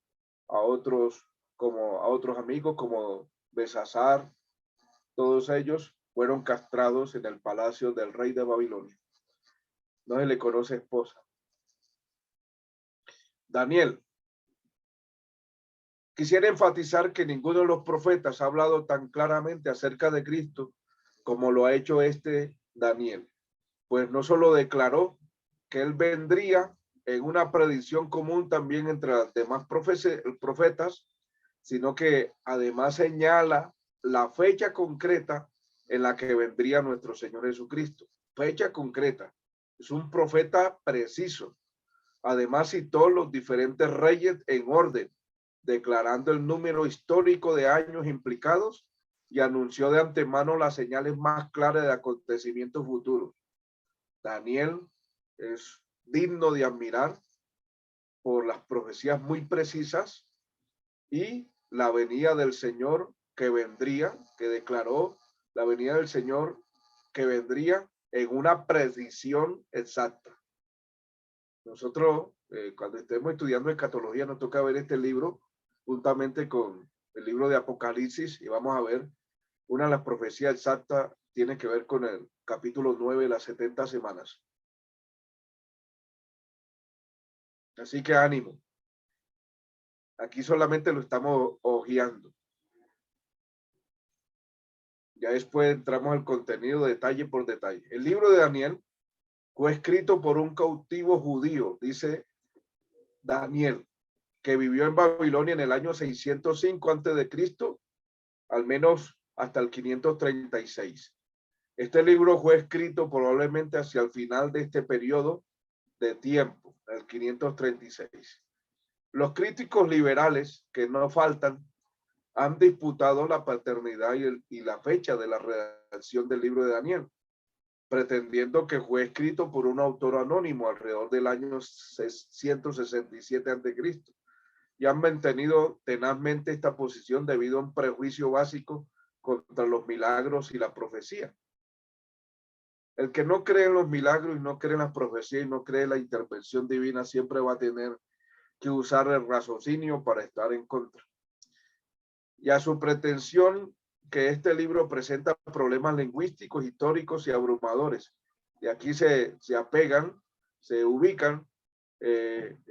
amigos como Besasar, todos ellos fueron castrados en el palacio del rey de Babilonia. No se le conoce esposa. Daniel. Quisiera enfatizar que ninguno de los profetas ha hablado tan claramente acerca de Cristo como lo ha hecho este Daniel. Pues no solo declaró que él vendría en una predicción común también entre las demás profetas, sino que además señala la fecha concreta en la que vendría nuestro Señor Jesucristo. Fecha concreta. Es un profeta preciso. Además citó los diferentes reyes en orden, declarando el número histórico de años implicados y anunció de antemano las señales más claras de acontecimientos futuros. Daniel es digno de admirar por las profecías muy precisas y la venida del Señor que vendría, que declaró la venida del Señor que vendría en una precisión exacta. Nosotros, cuando estemos estudiando escatología, nos toca ver este libro juntamente con el libro de Apocalipsis y vamos a ver una de las profecías exactas tiene que ver con el capítulo 9 de las 70 semanas. Así que ánimo. Aquí solamente lo estamos hojeando. Ya después entramos al contenido detalle por detalle. El libro de Daniel fue escrito por un cautivo judío, dice Daniel, que vivió en Babilonia en el año 605 antes de Cristo, al menos hasta el 536. Este libro fue escrito probablemente hacia el final de este periodo de tiempo, el 536. Los críticos liberales, que no faltan, han disputado la paternidad y la fecha de la redacción del libro de Daniel, pretendiendo que fue escrito por un autor anónimo alrededor del año 167 a.C. y han mantenido tenazmente esta posición debido a un prejuicio básico contra los milagros y la profecía. El que no cree en los milagros y no cree en las profecías y no cree en la intervención divina siempre va a tener que usar el raciocinio para estar en contra. Y a su pretensión que este libro presenta problemas lingüísticos, históricos y abrumadores. Y aquí se apegan, se ubican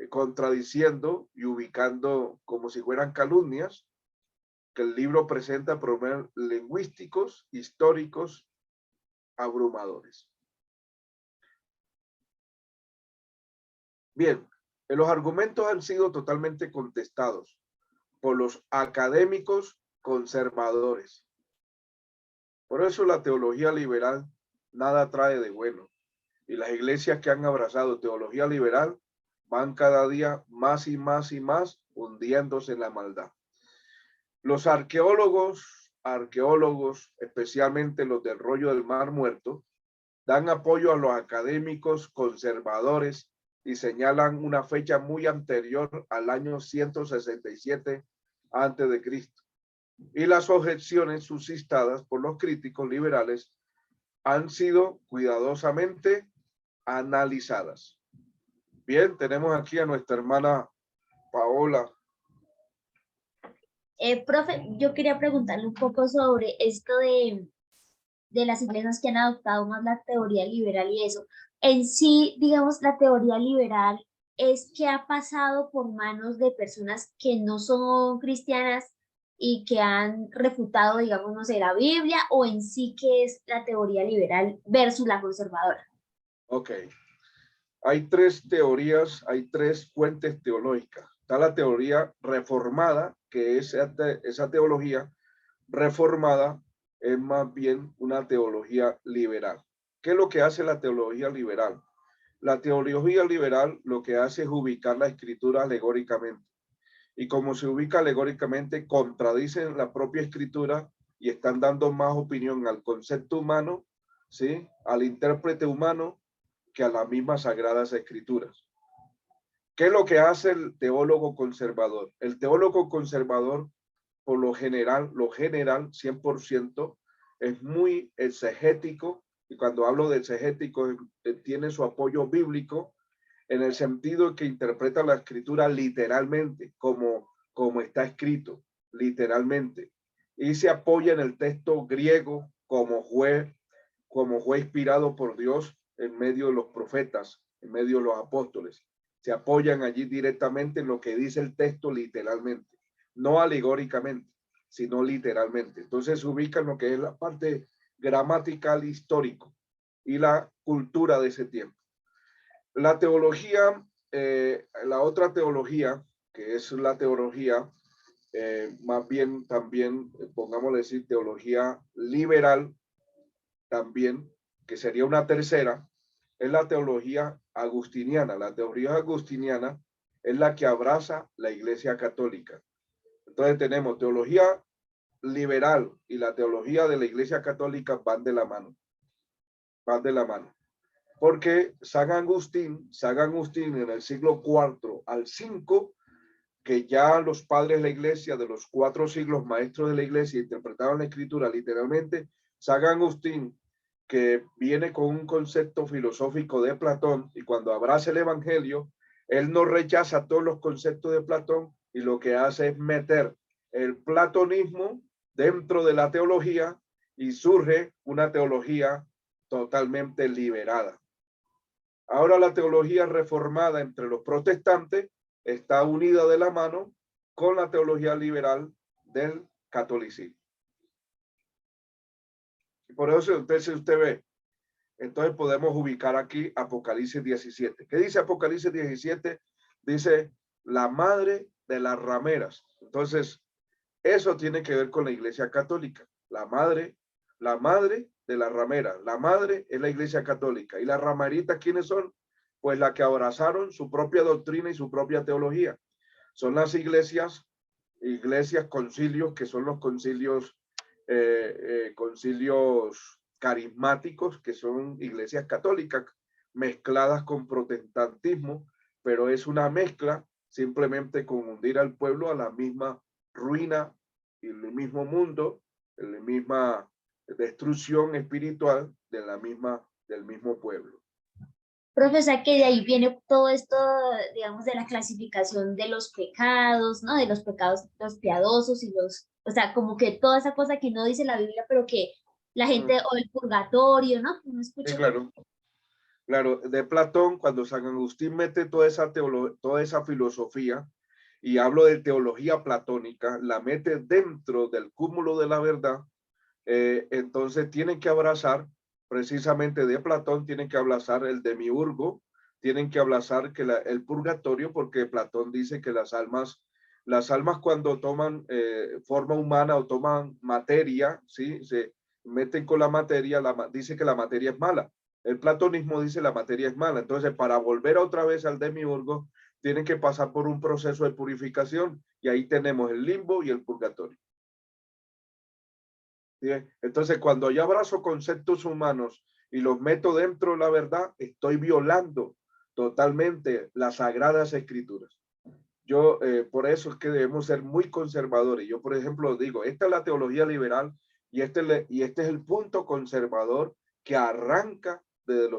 contradiciendo y ubicando como si fueran calumnias, que el libro presenta problemas lingüísticos, históricos, abrumadores. Bien, los argumentos han sido totalmente contestados por los académicos conservadores. Por eso la teología liberal nada trae de bueno. Y las iglesias que han abrazado teología liberal van cada día más y más y más hundiéndose en la maldad. Los arqueólogos, especialmente los del rollo del Mar Muerto, dan apoyo a los académicos conservadores y señalan una fecha muy anterior al año 167 a.C. Y las objeciones suscitadas por los críticos liberales han sido cuidadosamente analizadas. Bien, tenemos aquí a nuestra hermana Paola. Profe, yo quería preguntarle un poco sobre esto de las iglesias que han adoptado más la teoría liberal y eso. En sí, digamos, la teoría liberal es que ha pasado por manos de personas que no son cristianas y que han refutado, digamos, no sé, la Biblia, o en sí que es la teoría liberal versus la conservadora. Ok. Hay tres teorías, hay tres fuentes teológicas. Está la teoría reformada, que es esa teología reformada es más bien una teología liberal. ¿Qué es lo que hace la teología liberal? La teología liberal lo que hace es ubicar la escritura alegóricamente. Y como se ubica alegóricamente, contradicen la propia escritura y están dando más opinión al concepto humano, ¿sí? Al intérprete humano, que a las mismas sagradas escrituras. ¿Qué es lo que hace el teólogo conservador? El teólogo conservador, por lo general 100%, es muy exegético, y cuando hablo de exegético, tiene su apoyo bíblico, en el sentido que interpreta la escritura literalmente, como está escrito, literalmente, y se apoya en el texto griego como fue inspirado por Dios en medio de los profetas, en medio de los apóstoles. Se apoyan allí directamente en lo que dice el texto literalmente, no alegóricamente, sino literalmente. Entonces se ubica en lo que es la parte gramatical histórico y la cultura de ese tiempo. La teología, la otra teología, que es la teología, más bien también, pongámosle decir, teología liberal, también, que sería una tercera, es la teología agustiniana. La teología agustiniana es la que abraza la Iglesia Católica. Entonces tenemos teología liberal y la teología de la Iglesia Católica van de la mano. Van de la mano. Porque San Agustín en el siglo IV al V, que ya los padres de la Iglesia, de los 4 siglos maestros de la Iglesia, interpretaban la escritura literalmente. San Agustín, que viene con un concepto filosófico de Platón, y cuando abraza el Evangelio, él no rechaza todos los conceptos de Platón, y lo que hace es meter el platonismo dentro de la teología, y surge una teología totalmente liberada. Ahora la teología reformada entre los protestantes está unida de la mano con la teología liberal del catolicismo. Y por eso, entonces, usted ve, Entonces podemos ubicar aquí Apocalipsis 17. ¿Qué dice Apocalipsis 17? Dice la madre de las rameras. Entonces, eso tiene que ver con la Iglesia Católica. La madre de las rameras. La madre es la Iglesia Católica. ¿Y las rameritas quiénes son? Pues las que abrazaron su propia doctrina y su propia teología. Son las iglesias, concilios, que son los concilios, concilios carismáticos, que son iglesias católicas mezcladas con protestantismo, pero es una mezcla simplemente con hundir al pueblo a la misma ruina y el mismo mundo, la misma destrucción espiritual del mismo pueblo. Profesor, que de ahí viene todo esto, digamos, de la clasificación de los pecados, ¿no? De los pecados, los piadosos y los, o sea, como que toda esa cosa que no dice la Biblia, pero que la gente, o el purgatorio, ¿no? Uno escucha. Sí, claro. Claro, de Platón, cuando San Agustín mete toda esa filosofía, y hablo de teología platónica, la mete dentro del cúmulo de la verdad, entonces tienen que abrazar, precisamente de Platón, tienen que abrazar el demiurgo, tienen que abrazar que el purgatorio, porque Platón dice que las almas cuando toman forma humana o toman materia, ¿sí? Se meten con la materia, dice que la materia es mala. El platonismo dice la materia es mala. Entonces, para volver otra vez al demiurgo, tienen que pasar por un proceso de purificación, y ahí tenemos el limbo y el purgatorio. ¿Sí? Entonces, cuando yo abrazo conceptos humanos y los meto dentro de la verdad, estoy violando totalmente las sagradas escrituras. Yo, por eso es que debemos ser muy conservadores. Yo, por ejemplo, digo, esta es la teología liberal, y este es el punto conservador que arranca de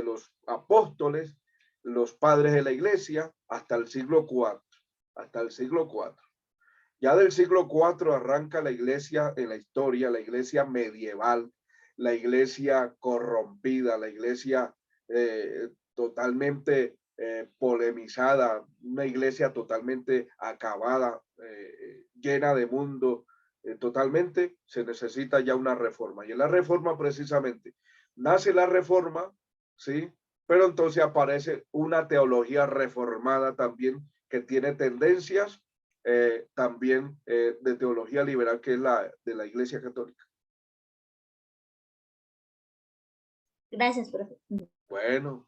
los apóstoles, los padres de la iglesia, hasta el siglo IV, hasta el siglo IV. Ya del siglo IV arranca la iglesia en la historia, la iglesia medieval, la iglesia corrompida, la iglesia totalmente polemizada, una iglesia totalmente acabada, llena de mundo, totalmente se necesita ya una reforma. Y en la reforma precisamente nace la reforma, ¿sí? Pero entonces aparece una teología reformada también, que tiene tendencias también de teología liberal, que es la de la Iglesia Católica. Gracias, profe. Bueno,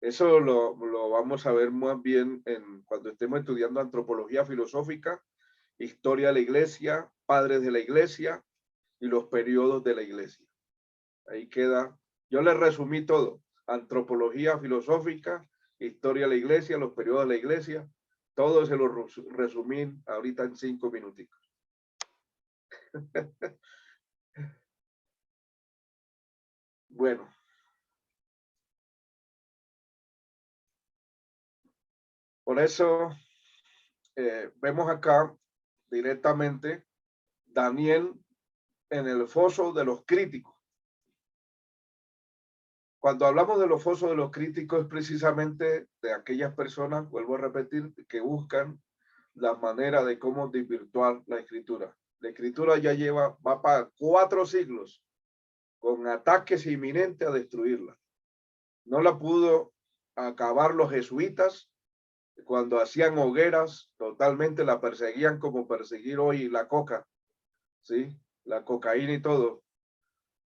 eso lo vamos a ver más bien cuando estemos estudiando antropología filosófica, historia de la Iglesia, padres de la Iglesia y los periodos de la Iglesia. Ahí queda, yo les resumí todo: antropología filosófica, historia de la Iglesia, los periodos de la Iglesia. Todo se lo resumí ahorita en 5 minutitos. Bueno. Por eso vemos acá directamente Daniel en el foso de los críticos. Cuando hablamos de los fosos de los críticos, es precisamente de aquellas personas, vuelvo a repetir, que buscan la manera de cómo desvirtuar la escritura. La escritura ya va para 4 siglos con ataques inminentes a destruirla. No la pudo acabar los jesuitas cuando hacían hogueras, totalmente la perseguían como perseguir hoy la coca, ¿sí? La cocaína y todo,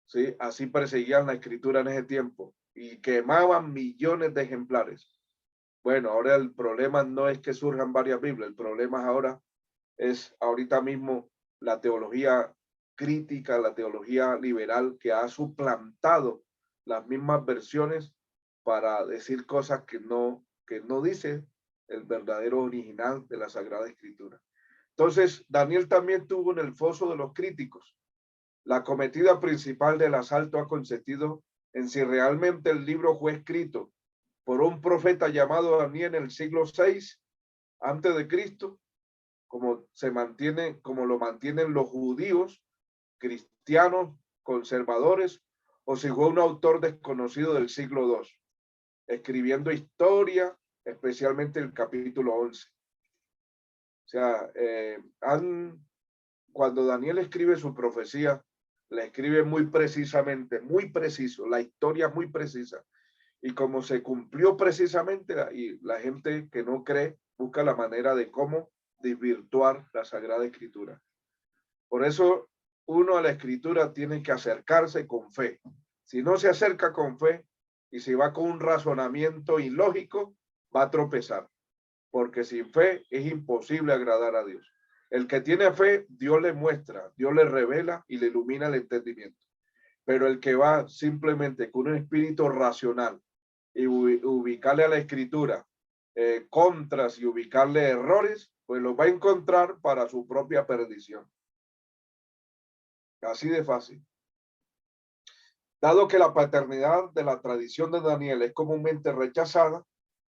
¿sí? Así perseguían la escritura en ese tiempo y quemaban millones de ejemplares. Bueno, ahora el problema no es que surjan varias Biblias, el problema ahora es ahorita mismo la teología crítica, la teología liberal, que ha suplantado las mismas versiones para decir cosas que no dice el verdadero original de la Sagrada Escritura. Entonces, Daniel también tuvo en el foso de los críticos. La cometida principal del asalto ha consistido en si realmente el libro fue escrito por un profeta llamado Daniel en el siglo VI antes de Cristo, como lo mantienen los judíos, cristianos, conservadores, o si fue un autor desconocido del siglo II, escribiendo historia, especialmente el capítulo 11. O sea, cuando Daniel escribe su profecía, La escribe muy precisamente, muy preciso, la historia muy precisa. Y como se cumplió precisamente, y la gente que no cree busca la manera de cómo desvirtuar la Sagrada Escritura. Por eso uno a la Escritura tiene que acercarse con fe. Si no se acerca con fe y si va con un razonamiento ilógico, va a tropezar, porque sin fe es imposible agradar a Dios. El que tiene fe, Dios le muestra, Dios le revela y le ilumina el entendimiento. Pero el que va simplemente con un espíritu racional y ubicarle a la Escritura contras y ubicarle errores, pues lo va a encontrar para su propia perdición. Así de fácil. Dado que la paternidad de la tradición de Daniel es comúnmente rechazada,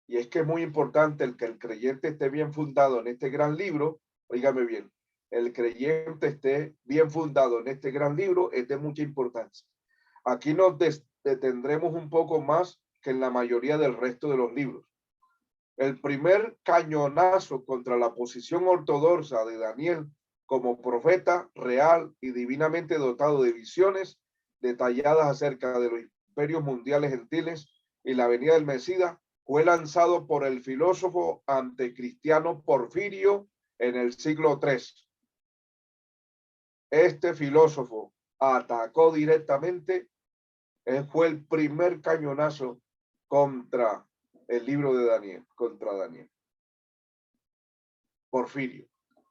y es que es muy importante el que el creyente esté bien fundado en este gran libro, oígame bien, el creyente esté bien fundado en este gran libro es de mucha importancia. Aquí nos detendremos un poco más que en la mayoría del resto de los libros. El primer cañonazo contra la posición ortodoxa de Daniel como profeta real y divinamente dotado de visiones detalladas acerca de los imperios mundiales gentiles y la venida del Mesías fue lanzado por el filósofo antecristiano Porfirio en el siglo III. Este filósofo atacó directamente, fue el primer cañonazo contra el libro de Daniel, contra Daniel. Porfirio.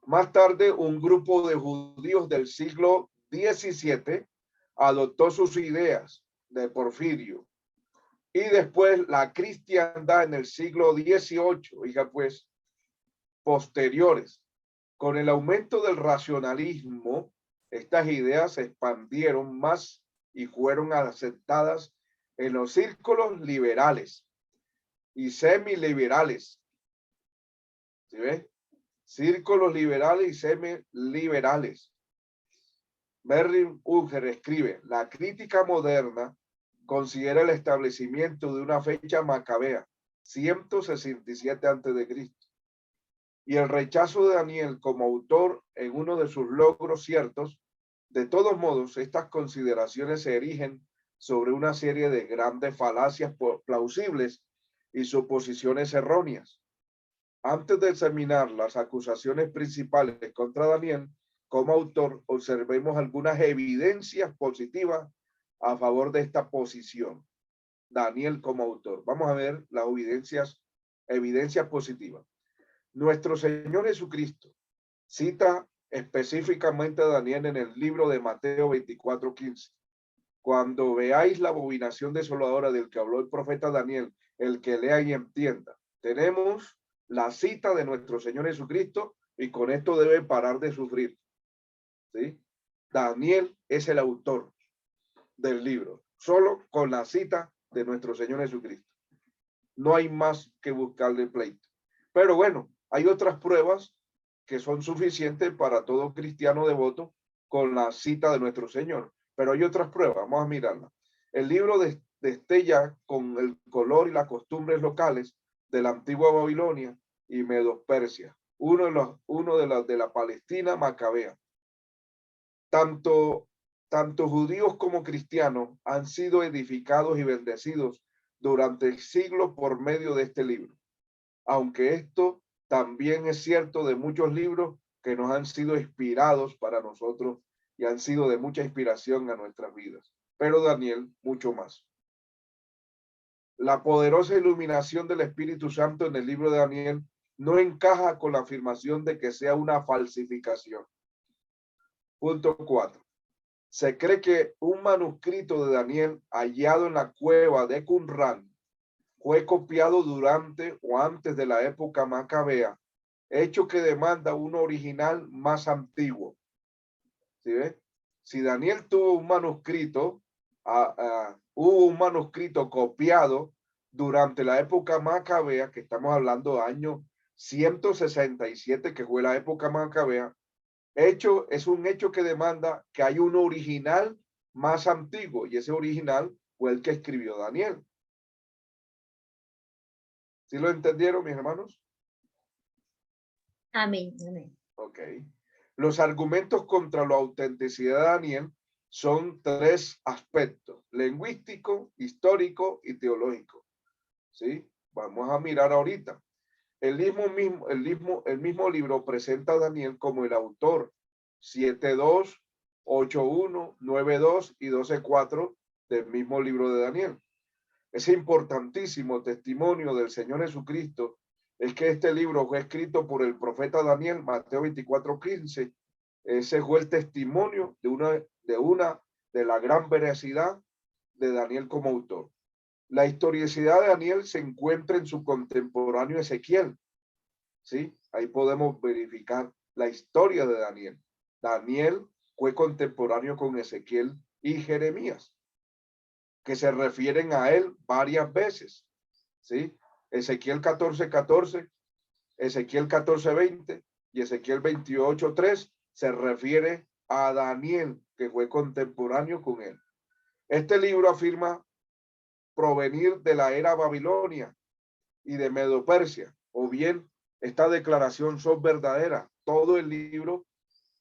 Más tarde, un grupo de judíos del siglo XVII adoptó sus ideas de Porfirio. Y después la cristiandad en el siglo XVIII, hija pues, posteriores. Con el aumento del racionalismo, estas ideas se expandieron más y fueron aceptadas en los círculos liberales y semiliberales. ¿Sí ve? Círculos liberales y semiliberales. Merriam Unger escribe, la crítica moderna considera el establecimiento de una fecha macabea, 167 a.C., y el rechazo de Daniel como autor en uno de sus logros ciertos. De todos modos, estas consideraciones se erigen sobre una serie de grandes falacias plausibles y suposiciones erróneas. Antes de examinar las acusaciones principales contra Daniel como autor, observemos algunas evidencias positivas a favor de esta posición. Daniel como autor. Vamos a ver las evidencias positivas. Nuestro Señor Jesucristo cita específicamente a Daniel en el libro de Mateo 24:15. Cuando veáis la abominación desoladora del que habló el profeta Daniel, el que lea y entienda. Tenemos la cita de nuestro Señor Jesucristo y con esto debe parar de sufrir. ¿Sí? Daniel es el autor del libro, solo con la cita de nuestro Señor Jesucristo. No hay más que buscarle pleito. Pero bueno, hay otras pruebas que son suficientes para todo cristiano devoto con la cita de nuestro Señor. Pero hay otras pruebas, vamos a mirarla. El libro destella con el color y las costumbres locales de la antigua Babilonia y Medo-Persia, uno de la Palestina macabea. Tanto judíos como cristianos han sido edificados y bendecidos durante el siglo por medio de este libro. Aunque esto también es cierto de muchos libros que nos han sido inspirados para nosotros y han sido de mucha inspiración a nuestras vidas. Pero Daniel, mucho más. La poderosa iluminación del Espíritu Santo en el libro de Daniel no encaja con la afirmación de que sea una falsificación. Punto 4. Se cree que un manuscrito de Daniel hallado en la cueva de Qumran fue copiado durante o antes de la época macabea, hecho que demanda un original más antiguo. ¿Sí ve? Si Daniel tuvo un manuscrito, hubo un manuscrito copiado durante la época macabea, que estamos hablando de año 167, que fue la época macabea, es un hecho que demanda que hay un original más antiguo, y ese original fue el que escribió Daniel. ¿Sí lo entendieron, mis hermanos? Amén, amén. Ok. Los argumentos contra la autenticidad de Daniel son tres aspectos: lingüístico, histórico y teológico. ¿Sí? Vamos a mirar ahorita. El mismo libro presenta a Daniel como el autor 7.2, 8.1, 9.2 y 12.4 del mismo libro de Daniel. Ese importantísimo testimonio del Señor Jesucristo es que este libro fue escrito por el profeta Daniel, Mateo 24:15. Ese fue el testimonio de la gran veracidad de Daniel como autor. La historicidad de Daniel se encuentra en su contemporáneo Ezequiel. ¿Sí? Ahí podemos verificar la historia de Daniel. Daniel fue contemporáneo con Ezequiel y Jeremías, que se refieren a él varias veces. ¿Sí? Ezequiel 14:14, Ezequiel 14:20 y Ezequiel 28:3 se refiere a Daniel, que fue contemporáneo con él. Este libro afirma provenir de la era Babilonia y de Medo-Persia, o bien esta declaración son verdaderas. Todo el libro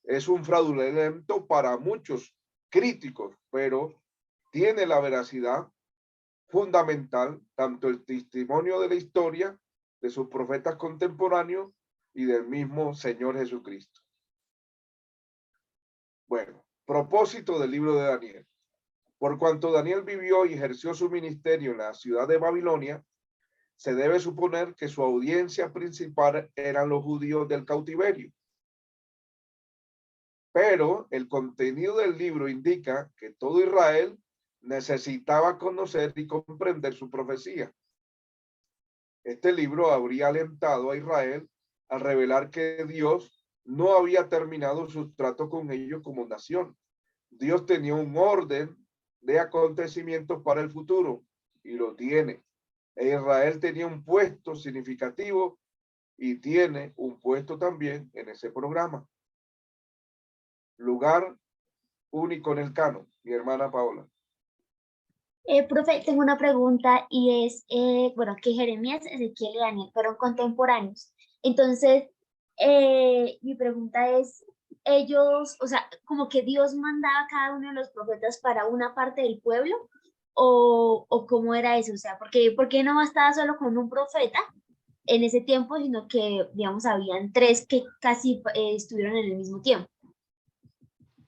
es un fraudulento para muchos críticos, pero tiene la veracidad fundamental, tanto el testimonio de la historia de sus profetas contemporáneos y del mismo Señor Jesucristo. Bueno, propósito del libro de Daniel. Por cuanto Daniel vivió y ejerció su ministerio en la ciudad de Babilonia, se debe suponer que su audiencia principal eran los judíos del cautiverio. Pero el contenido del libro indica que todo Israel necesitaba conocer y comprender su profecía. Este libro habría alentado a Israel a revelar que Dios no había terminado su trato con ellos como nación. Dios tenía un orden de acontecimientos para el futuro y lo tiene. Israel tenía un puesto significativo y tiene un puesto también en ese programa. Lugar único en el canon, mi hermana Paola. Profe, tengo una pregunta y es, bueno, que Jeremías, Ezequiel y Daniel fueron contemporáneos. Entonces, mi pregunta es, ellos, o sea, como que Dios mandaba a cada uno de los profetas para una parte del pueblo, o cómo era eso, o sea, ¿por qué no bastaba solo con un profeta en ese tiempo, sino que, digamos, habían tres que casi estuvieron en el mismo tiempo?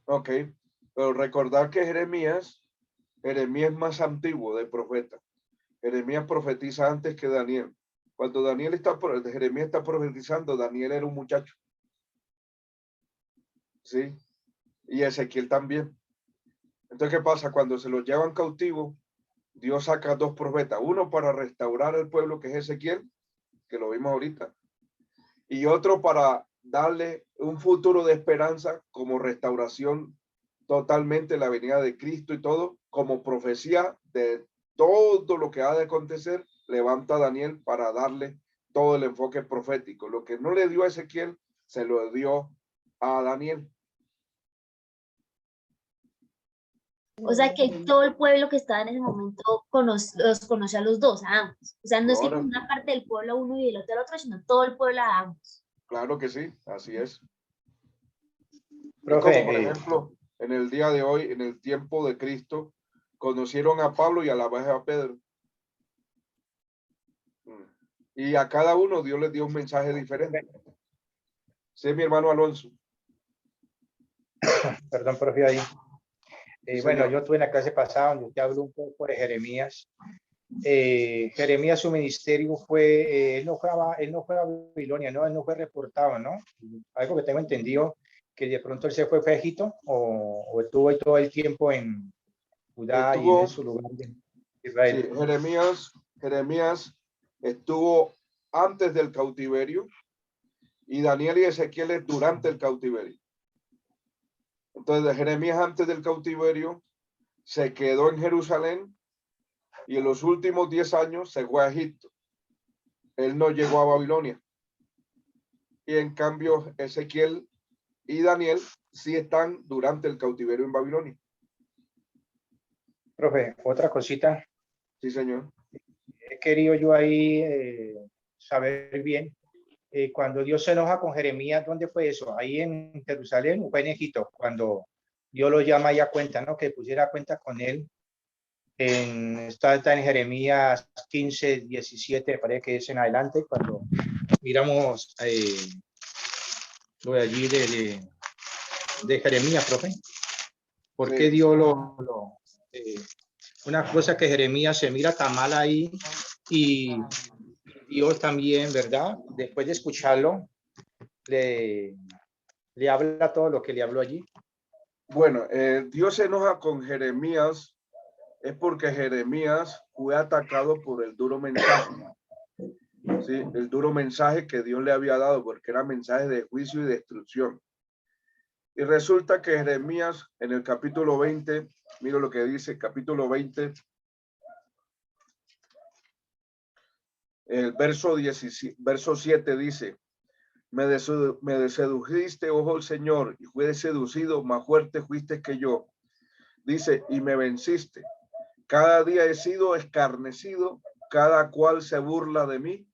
Ok, pero recordar que Jeremías es más antiguo de profeta. Jeremías profetiza antes que Daniel. Cuando Jeremías está profetizando, Daniel era un muchacho. ¿Sí? Y Ezequiel también. Entonces, ¿qué pasa? Cuando se los llevan cautivos, Dios saca dos profetas. Uno para restaurar el pueblo, que es Ezequiel, que lo vimos ahorita. Y otro para darle un futuro de esperanza como restauración totalmente la venida de Cristo y todo, como profecía de todo lo que ha de acontecer, levanta a Daniel para darle todo el enfoque profético. Lo que no le dio a Ezequiel, se lo dio a Daniel. O sea que todo el pueblo que estaba en ese momento los conoce a los dos, a ambos. O sea, no es que Ahora, una parte del pueblo a uno y el otro al otro, sino todo el pueblo a ambos. claro que sí, así es. Es Profe, como, por ejemplo, en el día de hoy, en el tiempo de Cristo, conocieron a Pablo y a la vez a Pedro. Y a cada uno Dios les dio un mensaje diferente. Sí, mi hermano Alonso. perdón, profe, ahí. Sí, Bueno, señor. yo tuve en la clase pasada donde usted habló un poco de Jeremías. Jeremías, su ministerio fue, él no fue a Babilonia, no, él no fue reportado, ¿no? Algo que tengo entendido, que de pronto él se fue a Egipto o estuvo ahí todo el tiempo en Judá y en su lugar de Sí, Israel. Jeremías estuvo antes del cautiverio y Daniel y Ezequiel durante el cautiverio. Entonces, Jeremías antes del cautiverio se quedó en Jerusalén y en los últimos 10 años se fue a Egipto. Él no llegó a Babilonia. Y en cambio, Ezequiel y Daniel sí están durante el cautiverio en Babilonia. Profe, otra cosita, Sí, señor. he querido yo ahí saber bien, cuando Dios se enoja con Jeremías, ¿dónde fue eso? ¿Ahí en Jerusalén o fue en Egipto? Cuando Dios lo llama ya a cuenta, ¿no? Que pusiera a cuenta con él. Está en Jeremías 15, 17, parece que es en adelante, cuando miramos lo de allí de Jeremías, profe. ¿Por qué Dios una cosa que Jeremías se mira tan mal ahí y Dios también, ¿verdad? Después de escucharlo, le habla todo lo que le habló allí? Bueno, Dios se enoja con Jeremías es porque Jeremías fue atacado por el duro mensaje. Sí, el duro mensaje que Dios le había dado, porque era mensaje de juicio y destrucción. Y resulta que Jeremías en el capítulo 20, mira lo que dice, capítulo 20, el verso 7 dice, me sedujiste, ojo el Señor, y fui seducido, más fuerte fuiste que yo. Dice, y me venciste. Cada día he sido escarnecido, cada cual se burla de mí.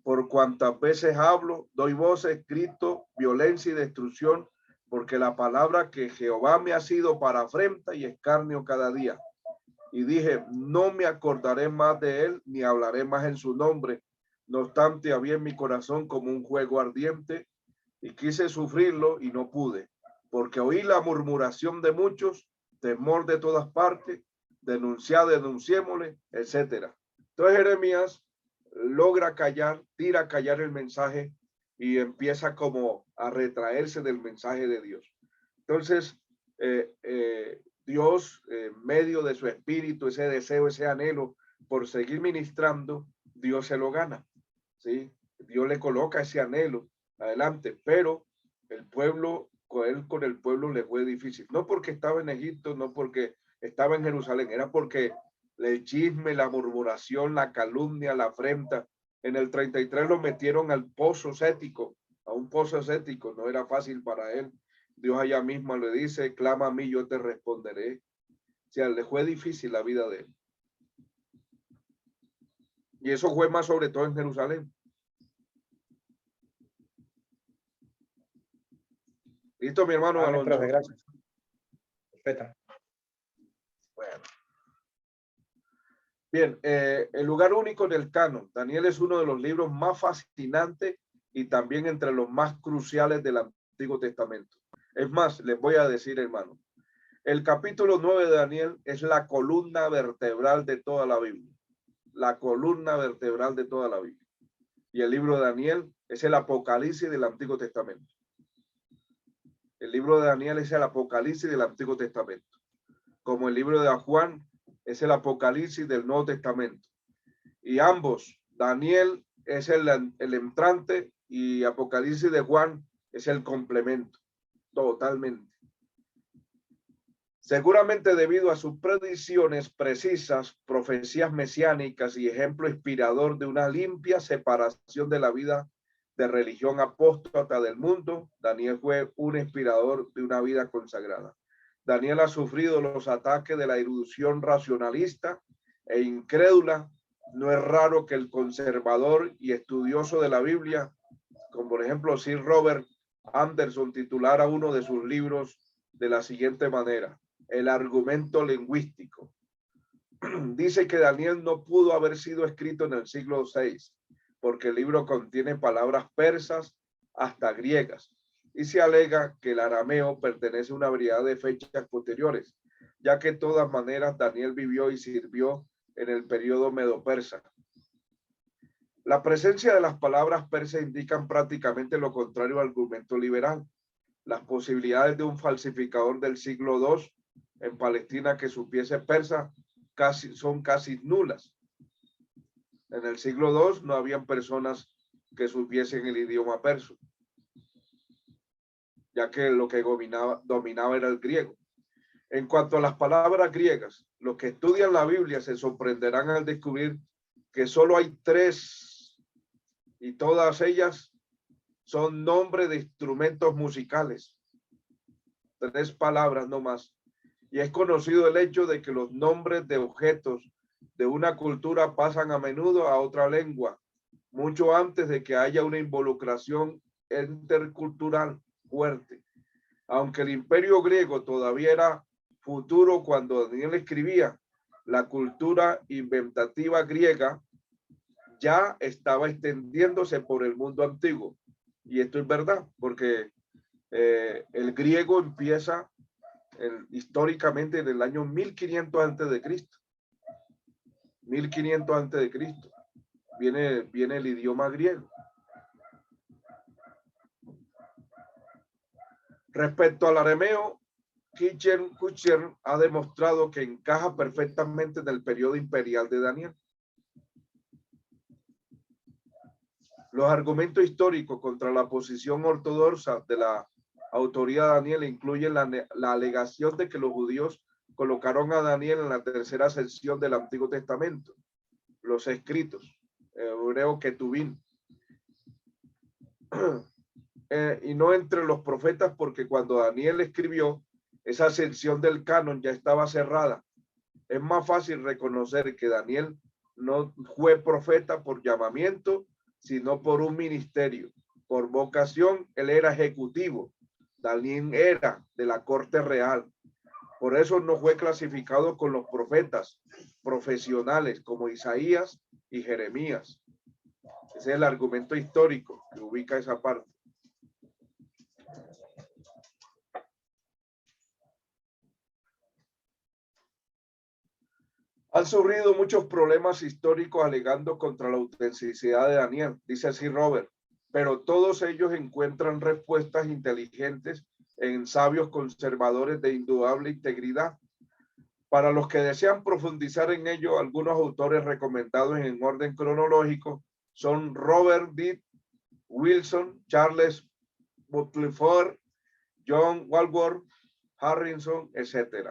Por cuantas veces hablo, doy voces, grito, violencia y destrucción, porque la palabra que Jehová me ha sido para afrenta y escarnio cada día. Y dije, no me acordaré más de él, ni hablaré más en su nombre. No obstante, había en mi corazón como un fuego ardiente, y quise sufrirlo y no pude, porque oí la murmuración de muchos, temor de todas partes, denunciémosle, etcétera. Entonces Jeremías logra callar, tira a callar el mensaje y empieza como a retraerse del mensaje de Dios. Entonces, Dios, en medio de su espíritu, ese deseo, ese anhelo por seguir ministrando, Dios se lo gana, ¿sí? Dios le coloca ese anhelo adelante, pero el pueblo, con el pueblo le fue difícil. No porque estaba en Egipto, no porque estaba en Jerusalén, era porque el chisme, la murmuración, la calumnia, la afrenta. En el 33 lo metieron al pozo cético, a un pozo cético, no era fácil para él. Dios allá mismo le dice, clama a mí, yo te responderé. O sea, le fue difícil la vida de él. Y eso fue más sobre todo en Jerusalén. ¿Listo, mi hermano? Vale, profe, gracias. Respeta. Bueno. Bien, el lugar único en el canon. Daniel es uno de los libros más fascinantes y también entre los más cruciales del Antiguo Testamento. Es más, les voy a decir, hermano, el capítulo 9 de Daniel es la columna vertebral de toda la Biblia. La columna vertebral de toda la Biblia. Y el libro de Daniel es el Apocalipsis del Antiguo Testamento. El libro de Daniel es el Apocalipsis del Antiguo Testamento. Como el libro de Juan es el Apocalipsis del Nuevo Testamento. Y ambos, Daniel es el entrante y Apocalipsis de Juan es el complemento. Totalmente. Seguramente debido a sus predicciones precisas, profecías mesiánicas y ejemplo inspirador de una limpia separación de la vida de religión apóstata del mundo, Daniel fue un inspirador de una vida consagrada. Daniel ha sufrido los ataques de la erudición racionalista e incrédula. No es raro que el conservador y estudioso de la Biblia, como por ejemplo Sir Robert Anderson, titulara uno de sus libros de la siguiente manera: el argumento lingüístico. Dice que Daniel no pudo haber sido escrito en el siglo VI, porque el libro contiene palabras persas hasta griegas, y se alega que el arameo pertenece a una variedad de fechas posteriores, ya que de todas maneras Daniel vivió y sirvió en el periodo medo-persa. La presencia de las palabras persas indican prácticamente lo contrario al argumento liberal. Las posibilidades de un falsificador del siglo II en Palestina que supiese persa son casi nulas. En el siglo II no habían personas que supiesen el idioma perso, ya que lo que dominaba era el griego. En cuanto a las palabras griegas, los que estudian la Biblia se sorprenderán al descubrir que solo hay 3 y todas ellas son nombres de instrumentos musicales. 3 palabras no más. Y es conocido el hecho de que los nombres de objetos de una cultura pasan a menudo a otra lengua, mucho antes de que haya una involucración intercultural fuerte. Aunque el imperio griego todavía era futuro cuando Daniel escribía, la cultura inventativa griega ya estaba extendiéndose por el mundo antiguo. Y esto es verdad, porque el griego empieza históricamente en el año 1500 antes de Cristo. 1500 antes de Cristo. Viene el idioma griego. Respecto al arameo, Kucher ha demostrado que encaja perfectamente en el periodo imperial de Daniel. Los argumentos históricos contra la posición ortodoxa de la autoría de Daniel incluyen la alegación de que los judíos colocaron a Daniel en la tercera sección del Antiguo Testamento, los escritos, hebreo Ketubín, y no entre los profetas, porque cuando Daniel escribió, esa sección del canon ya estaba cerrada. Es más fácil reconocer que Daniel no fue profeta por llamamiento, sino por un ministerio. Por vocación, él era ejecutivo. Daniel era de la corte real. Por eso no fue clasificado con los profetas profesionales como Isaías y Jeremías. Ese es el argumento histórico que ubica esa parte. Han surgido muchos problemas históricos alegando contra la autenticidad de Daniel, dice así Robert, pero todos ellos encuentran respuestas inteligentes en sabios conservadores de indudable integridad. Para los que desean profundizar en ello, algunos autores recomendados en orden cronológico son Robert D. Wilson, Charles Buckford, John Walworth, Harrison, etc.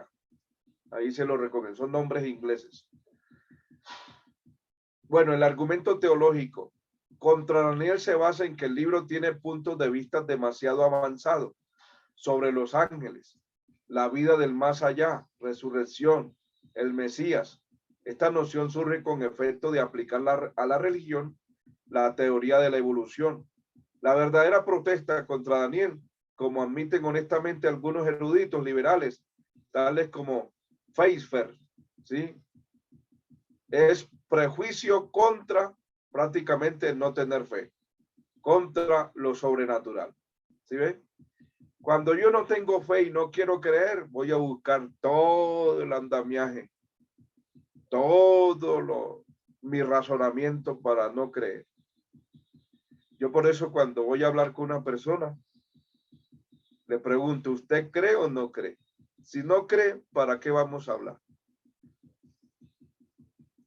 Ahí se lo recomiendo, son nombres ingleses. Bueno, el argumento teológico contra Daniel se basa en que el libro tiene puntos de vista demasiado avanzados sobre los ángeles, la vida del más allá, resurrección, el Mesías. Esta noción surge con efecto de aplicar a la religión la teoría de la evolución. La verdadera protesta contra Daniel, como admiten honestamente algunos eruditos liberales, tales como Pfeiffer, ¿sí? Es prejuicio contra prácticamente no tener fe, contra lo sobrenatural. ¿Sí ven? Cuando yo no tengo fe y no quiero creer, voy a buscar todo el andamiaje, mi razonamiento para no creer. Yo por eso cuando voy a hablar con una persona, le pregunto, ¿usted cree o no cree? Si no cree, ¿para qué vamos a hablar?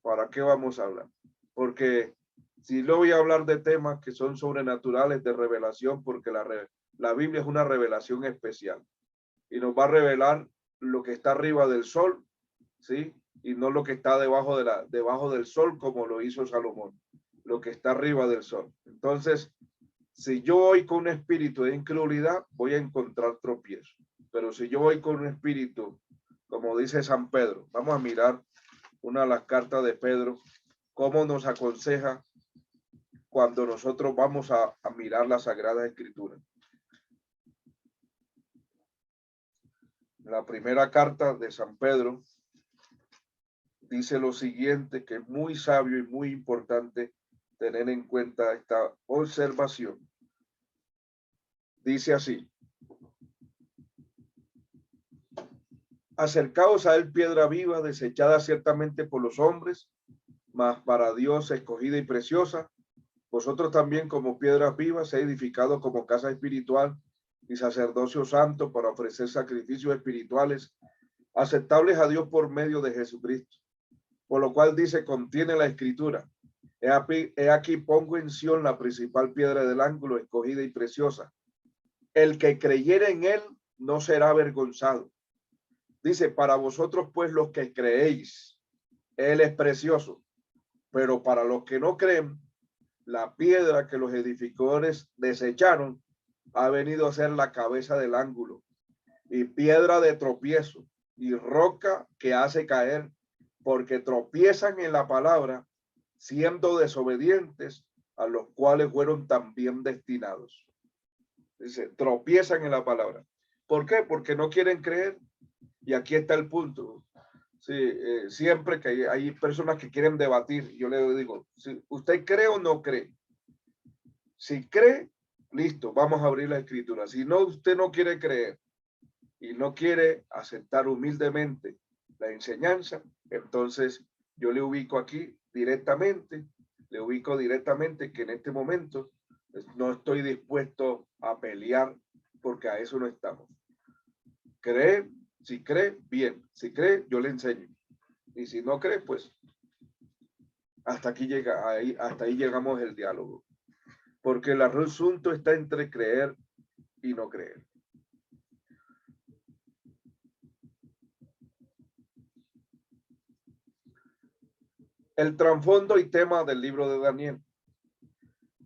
¿Para qué vamos a hablar? Porque si no voy a hablar de temas que son sobrenaturales, de revelación, porque la Biblia es una revelación especial y nos va a revelar lo que está arriba del sol, ¿sí? Y no lo que está debajo del sol, como lo hizo Salomón, lo que está arriba del sol. Entonces, si yo voy con un espíritu de incredulidad, voy a encontrar tropiezo. Pero si yo voy con un espíritu, como dice San Pedro, vamos a mirar una de las cartas de Pedro, cómo nos aconseja cuando nosotros vamos a mirar las Sagradas Escrituras. La primera carta de San Pedro dice lo siguiente, que es muy sabio y muy importante tener en cuenta esta observación. Dice así: acercaos a él, piedra viva, desechada ciertamente por los hombres, mas para Dios escogida y preciosa. Vosotros también, como piedras vivas, edificados como casa espiritual y sacerdocio santo, para ofrecer sacrificios espirituales aceptables a Dios por medio de Jesucristo. Por lo cual dice, contiene la escritura: he aquí pongo en Sión la principal piedra del ángulo, escogida y preciosa. El que creyere en él no será avergonzado. Dice, para vosotros pues los que creéis, él es precioso, pero para los que no creen, la piedra que los edificadores desecharon ha venido a ser la cabeza del ángulo y piedra de tropiezo y roca que hace caer, porque tropiezan en la palabra, siendo desobedientes, a los cuales fueron también destinados. Dice, tropiezan en la palabra. ¿Por qué? Porque no quieren creer. Y aquí está el punto. Sí, siempre que hay personas que quieren debatir, yo le digo, si usted cree o no cree. Si cree, listo, vamos a abrir la escritura. Si no, usted no quiere creer y no quiere aceptar humildemente la enseñanza, entonces yo le ubico aquí directamente, le ubico directamente que en este momento no estoy dispuesto a pelear porque a eso no estamos. Cree, si cree, bien. Si cree, yo le enseño. Y si no cree, pues hasta aquí llega, hasta ahí llegamos el diálogo. Porque el asunto está entre creer y no creer. El trasfondo y tema del libro de Daniel.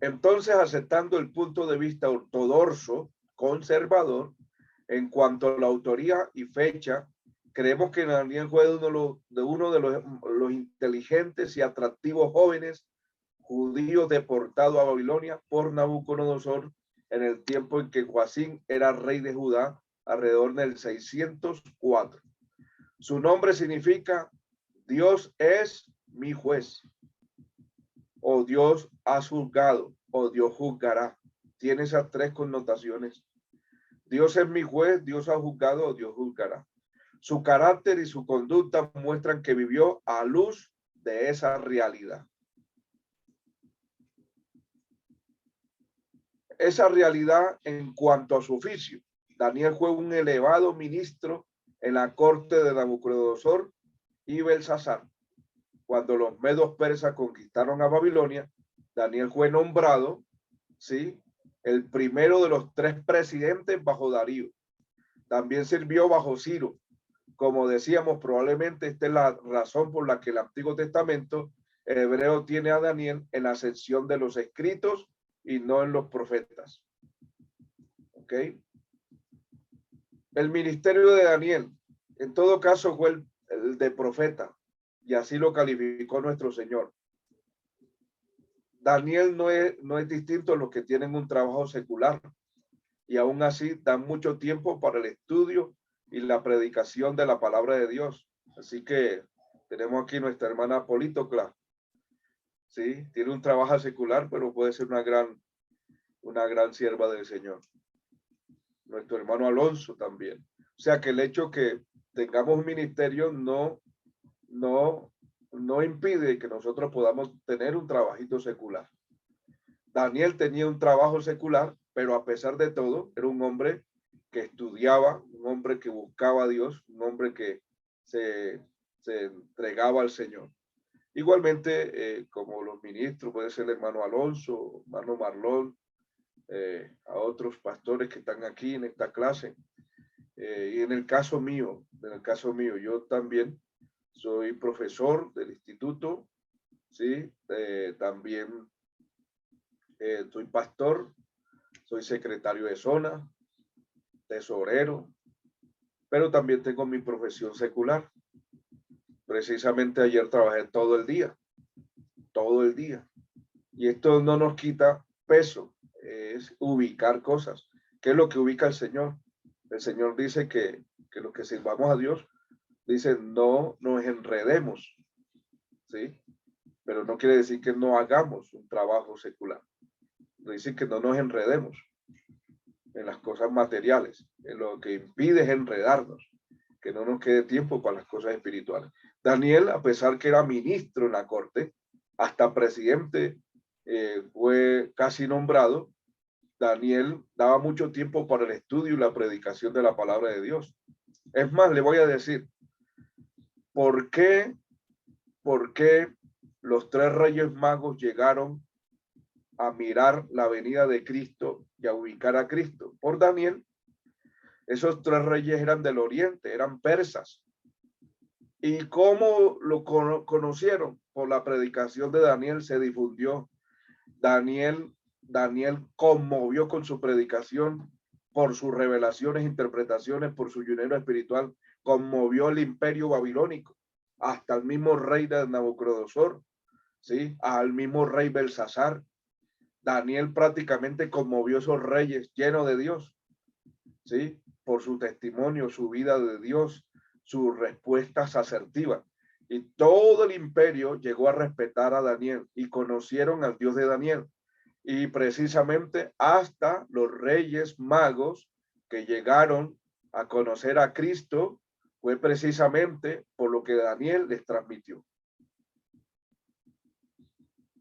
Entonces, aceptando el punto de vista ortodoxo, conservador, en cuanto a la autoría y fecha, creemos que Daniel fue uno de los inteligentes y atractivos jóvenes judíos deportados a Babilonia por Nabucodonosor en el tiempo en que Joacim era rey de Judá, alrededor del 604. Su nombre significa Dios es mi juez, o Dios ha juzgado, o Dios juzgará. Tiene esas tres connotaciones. Dios es mi juez, Dios ha juzgado, o Dios juzgará. Su carácter y su conducta muestran que vivió a luz de esa realidad. Esa realidad en cuanto a su oficio. Daniel fue un elevado ministro en la corte de Nabucodonosor y Belsasar. Cuando los medos persas conquistaron a Babilonia, Daniel fue nombrado, ¿sí?, el primero de los 3 presidentes bajo Darío. También sirvió bajo Ciro. Como decíamos, probablemente esta es la razón por la que el Antiguo Testamento hebreo tiene a Daniel en la sección de los escritos y no en los profetas. ¿Ok? El ministerio de Daniel, en todo caso, fue el de profeta, y así lo calificó nuestro Señor. Daniel no es distinto a los que tienen un trabajo secular, y aún así dan mucho tiempo para el estudio y la predicación de la palabra de Dios. Así que tenemos aquí nuestra hermana Politocla. Sí, tiene un trabajo secular, pero puede ser una gran sierva del Señor. Nuestro hermano Alonso también. O sea que el hecho que tengamos un ministerio no impide que nosotros podamos tener un trabajito secular. Daniel tenía un trabajo secular, pero a pesar de todo, era un hombre que estudiaba, un hombre que buscaba a Dios, un hombre que se entregaba al Señor. Igualmente, como los ministros, puede ser el hermano Alonso, hermano Marlón, a otros pastores que están aquí en esta clase. Y en el caso mío, yo también soy profesor del instituto, ¿sí? También soy pastor, soy secretario de zona, tesorero, pero también tengo mi profesión secular. Precisamente ayer trabajé todo el día. Y esto no nos quita peso, es ubicar cosas. ¿Qué es lo que ubica el Señor? El Señor dice que los que sirvamos a Dios, dice, no nos enredemos, ¿sí? Pero no quiere decir que no hagamos un trabajo secular. Dice que no nos enredemos en las cosas materiales, en lo que impide es enredarnos, que no nos quede tiempo para las cosas espirituales. Daniel, a pesar que era ministro en la corte, hasta presidente fue casi nombrado, Daniel daba mucho tiempo para el estudio y la predicación de la palabra de Dios. Es más, le voy a decir, ¿por qué los 3 reyes magos llegaron a mirar la venida de Cristo y a ubicar a Cristo? Por Daniel. Esos 3 reyes eran del oriente, eran persas. ¿Y cómo lo conocieron? Por la predicación de Daniel se difundió. Daniel conmovió con su predicación, por sus revelaciones, interpretaciones, por su llenura espiritual, conmovió el imperio babilónico, hasta el mismo rey de Nabucodonosor, ¿sí? Al mismo rey Belsasar. Daniel prácticamente conmovió a esos reyes llenos de Dios, ¿sí? por su testimonio, su vida de Dios, sus respuestas asertivas. Y todo el imperio llegó a respetar a Daniel y conocieron al Dios de Daniel. Y precisamente hasta los reyes magos que llegaron a conocer a Cristo fue precisamente por lo que Daniel les transmitió.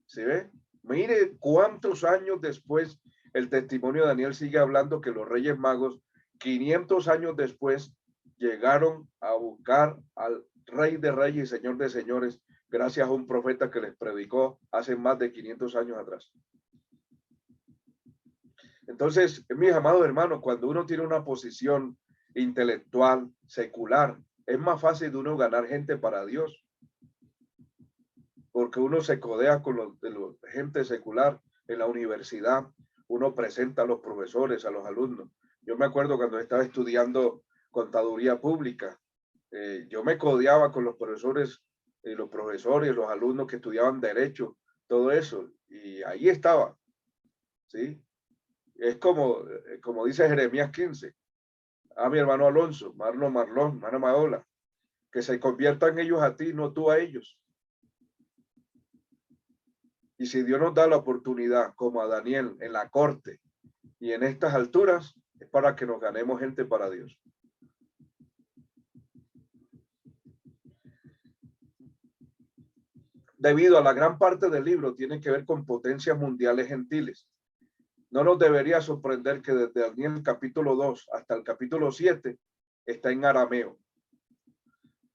¿Sí ve? Mire cuántos años después el testimonio de Daniel sigue hablando que los reyes magos, 500 años después, llegaron a buscar al Rey de Reyes y Señor de Señores gracias a un profeta que les predicó hace más de 500 años atrás. Entonces, mis amados hermanos, cuando uno tiene una posición intelectual, secular, es más fácil de uno ganar gente para Dios, porque uno se codea con los gente secular en la universidad, uno presenta a los profesores, a los alumnos. Yo me acuerdo cuando estaba estudiando contaduría pública, yo me codeaba con los profesores, los alumnos que estudiaban derecho, todo eso, y ahí estaba, ¿sí? Es como dice Jeremías 15, a mi hermano Alonso, Marlón, hermana Maola, que se conviertan ellos a ti, no tú a ellos. Y si Dios nos da la oportunidad, como a Daniel, en la corte y en estas alturas, es para que nos ganemos gente para Dios. Debido a la gran parte del libro, tiene que ver con potencias mundiales gentiles. No nos debería sorprender que desde Daniel capítulo 2 hasta el capítulo 7 está en arameo.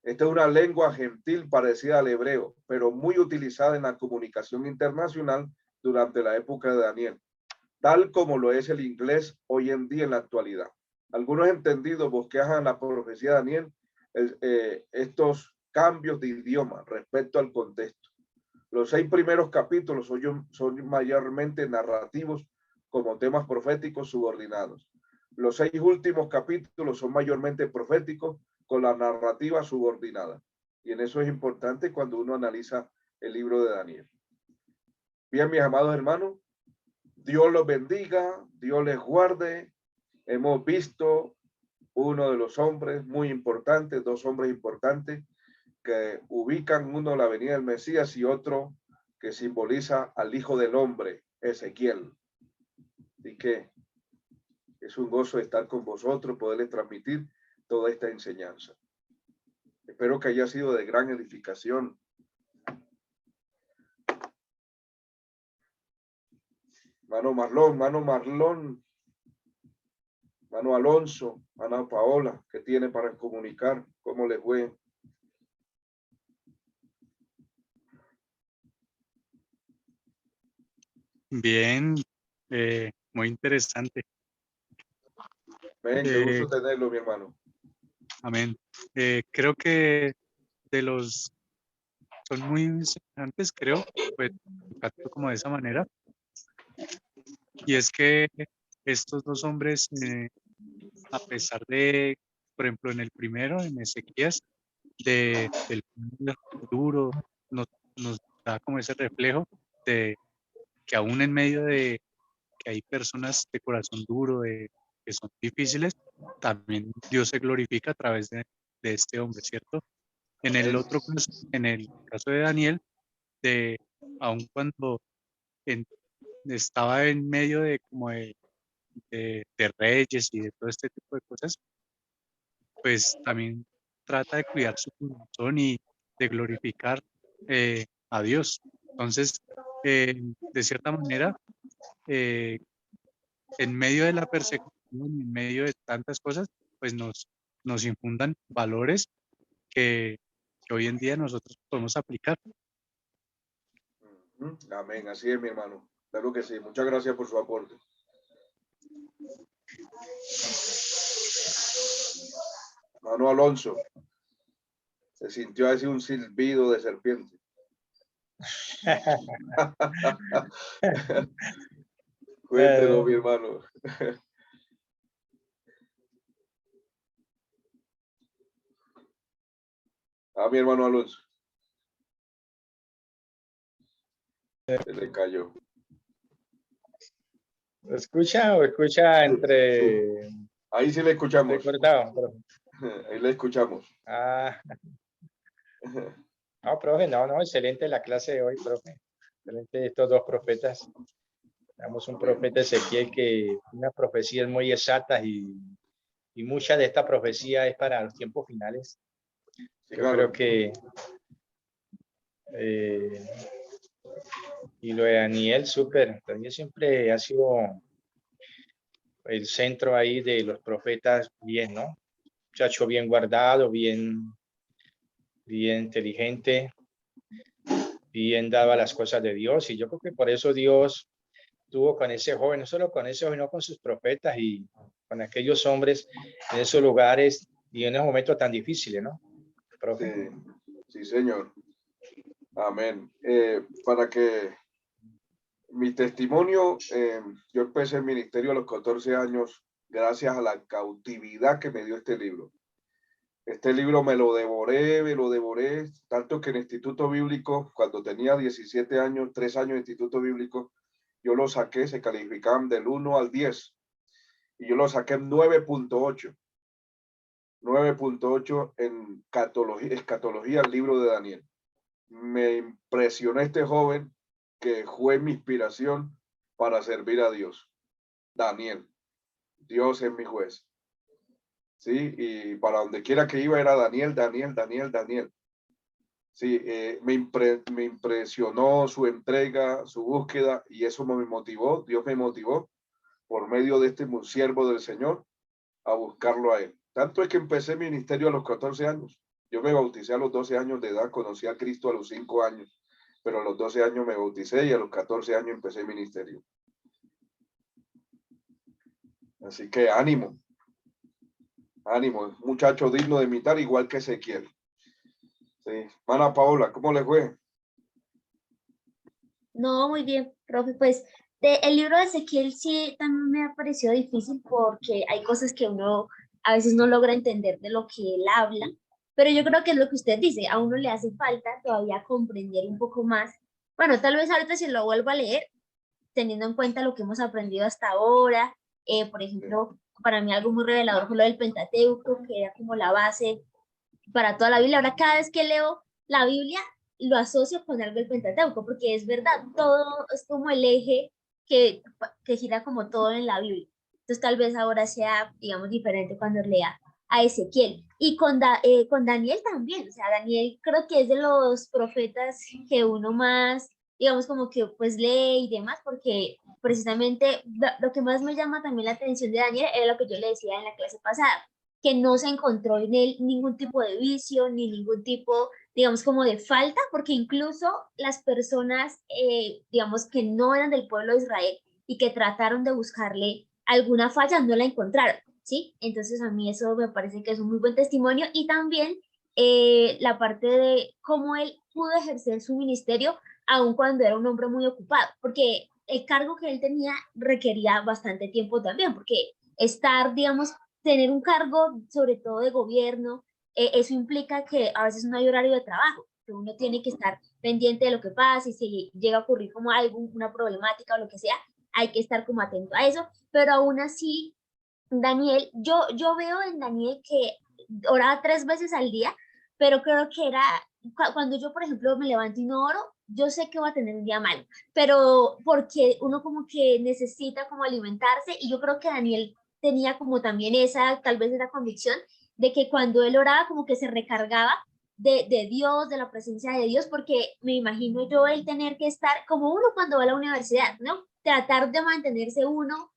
Esta es una lengua gentil parecida al hebreo, pero muy utilizada en la comunicación internacional durante la época de Daniel, tal como lo es el inglés hoy en día en la actualidad. Algunos entendidos bosquejan la profecía de Daniel estos cambios de idioma respecto al contexto. Los 6 primeros capítulos son mayormente narrativos como temas proféticos subordinados. Los 6 últimos capítulos son mayormente proféticos con la narrativa subordinada. Y en eso es importante cuando uno analiza el libro de Daniel. Bien, mis amados hermanos, Dios los bendiga, Dios les guarde. Hemos visto uno de los hombres muy importantes, 2 hombres importantes que ubican, uno la venida del Mesías y otro que simboliza al Hijo del Hombre, Ezequiel. Así que es un gozo estar con vosotros, poderles transmitir toda esta enseñanza. Espero que haya sido de gran edificación. Mano Marlón, mano Alonso, Ana Paola, ¿qué tiene para comunicar? ¿Cómo les fue? Bien, muy interesante. Ven, qué gusto tenerlo, mi hermano. Amén. Creo que son muy semejantes, creo, pues capto como de esa manera. Y es que estos 2 hombres, a pesar de, por ejemplo, en el primero, en Ezequías, del pueblo duro, nos da como ese reflejo de que aún en medio de que hay personas de corazón duro, que son difíciles, también Dios se glorifica a través de este hombre, ¿cierto? En el otro caso, en el caso de Daniel, aun cuando estaba en medio de como de reyes y de todo este tipo de cosas, pues también trata de cuidar su corazón y de glorificar a Dios. Entonces, de cierta manera, en medio de la persecución, en medio de tantas cosas, pues nos infundan valores que hoy en día nosotros podemos aplicar. Amén, así es, mi hermano. Claro que sí. Muchas gracias por su aporte. Mano Alonso, se sintió así un silbido de serpiente. Cuéntelo, mi hermano. A mi hermano Alonso. Se le cayó. ¿Lo escucha o escucha entre...? Ahí sí le escuchamos. Recordado, profe. Ahí le escuchamos. Ah, no, profe, no, excelente la clase de hoy, profe. Excelente estos dos profetas. Tenemos un profeta Ezequiel que unas profecías muy exactas y mucha de esta profecía es para los tiempos finales. Sí, Yo claro. creo que y lo de Daniel, súper. Daniel siempre ha sido el centro ahí de los profetas, bien, ¿no? Muchacho bien guardado, bien inteligente, bien dado a las cosas de Dios. Y yo creo que por eso Dios tuvo con ese joven, no solo con ese joven, sino con sus profetas y con aquellos hombres en esos lugares y en esos momentos tan difíciles, ¿no? Profe. Sí, señor. Amén. Para que mi testimonio, yo empecé el ministerio a los 14 años gracias a la cautividad que me dio este libro. Este libro me lo devoré, tanto que en el Instituto Bíblico, cuando tenía 17 años, 3 años de Instituto Bíblico, yo lo saqué, se calificaban del 1 al 10, y yo lo saqué en 9.8. 9.8 en escatología, el libro de Daniel. Me impresionó este joven que fue mi inspiración para servir a Dios. Daniel, Dios es mi juez. Sí, y para donde quiera que iba era Daniel. Sí, me impresionó su entrega, su búsqueda, y eso me motivó, Dios me motivó por medio de este siervo del Señor a buscarlo a él. Tanto es que empecé mi ministerio a los 14 años. Yo me bauticé a los 12 años de edad, conocí a Cristo a los 5 años, pero a los 12 años me bauticé y a los 14 años empecé el ministerio. Así que ánimo, muchacho digno de imitar, igual que Ezequiel. Sí. Mana Paola, ¿cómo le fue? No, muy bien, profe. Pues el libro de Ezequiel sí también me ha parecido difícil porque hay cosas que uno a veces no logra entender de lo que él habla, pero yo creo que es lo que usted dice, a uno le hace falta todavía comprender un poco más. Bueno, tal vez ahorita si lo vuelvo a leer, teniendo en cuenta lo que hemos aprendido hasta ahora, por ejemplo, para mí algo muy revelador fue lo del Pentateuco, que era como la base para toda la Biblia. Ahora cada vez que leo la Biblia lo asocio con algo del Pentateuco, porque es verdad, todo es como el eje que gira como todo en la Biblia. Entonces tal vez ahora sea, digamos, diferente cuando lea a Ezequiel. Y con Daniel también, o sea, Daniel creo que es de los profetas que uno más, digamos, como que pues lee y demás, porque precisamente lo que más me llama también la atención de Daniel era lo que yo le decía en la clase pasada, que no se encontró en él ningún tipo de vicio, ni ningún tipo, digamos, como de falta, porque incluso las personas, digamos, que no eran del pueblo de Israel y que trataron de buscarle alguna falla, no la encontraron, ¿sí? Entonces a mí eso me parece que es un muy buen testimonio, y también la parte de cómo él pudo ejercer su ministerio aun cuando era un hombre muy ocupado, porque el cargo que él tenía requería bastante tiempo también, porque estar, digamos, tener un cargo, sobre todo de gobierno, eso implica que a veces no hay horario de trabajo, que uno tiene que estar pendiente de lo que pasa, y si llega a ocurrir como algo, una problemática o lo que sea, hay que estar como atento a eso, pero aún así, Daniel, yo veo en Daniel que oraba 3 veces al día, pero creo que era, cuando yo, por ejemplo, me levanto y no oro, yo sé que voy a tener un día malo, pero porque uno como que necesita como alimentarse, y yo creo que Daniel tenía como también esa, tal vez esa convicción de que cuando él oraba como que se recargaba de Dios, de la presencia de Dios, porque me imagino yo el tener que estar como uno cuando va a la universidad, ¿no? Tratar de mantenerse uno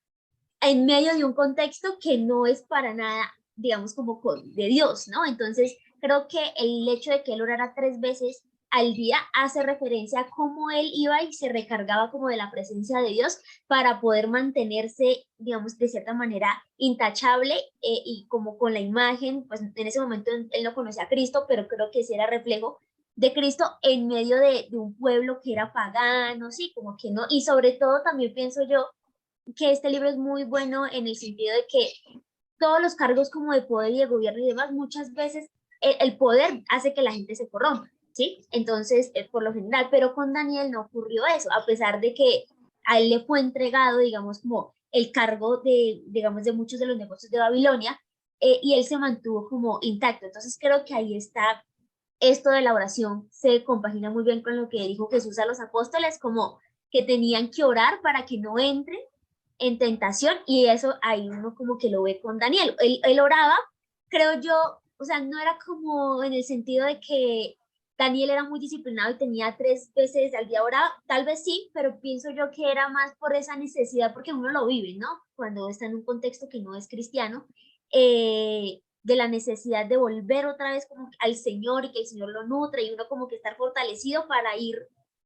en medio de un contexto que no es para nada, digamos, como de Dios, ¿no? Entonces, creo que el hecho de que él orara 3 veces al día hace referencia a cómo él iba y se recargaba como de la presencia de Dios para poder mantenerse, digamos, de cierta manera intachable, y como con la imagen, pues en ese momento él no conocía a Cristo, pero creo que ese era reflejo de Cristo en medio de un pueblo que era pagano, sí, como que no, y sobre todo también pienso yo que este libro es muy bueno en el sentido de que todos los cargos como de poder y de gobierno y demás, muchas veces el poder hace que la gente se corrompa, ¿sí? Entonces, por lo general, pero con Daniel no ocurrió eso, a pesar de que a él le fue entregado, digamos, como el cargo de, digamos, de muchos de los negocios de Babilonia, y él se mantuvo como intacto. Entonces creo que ahí está esto de la oración, se compagina muy bien con lo que dijo Jesús a los apóstoles, como que tenían que orar para que no entren en tentación, y eso ahí uno como que lo ve con Daniel. Él oraba, creo yo, o sea, no era como en el sentido de que Daniel era muy disciplinado y tenía 3 veces al día oraba, tal vez sí, pero pienso yo que era más por esa necesidad, porque uno lo vive, ¿no? Cuando está en un contexto que no es cristiano, de la necesidad de volver otra vez como al Señor y que el Señor lo nutre y uno como que estar fortalecido para ir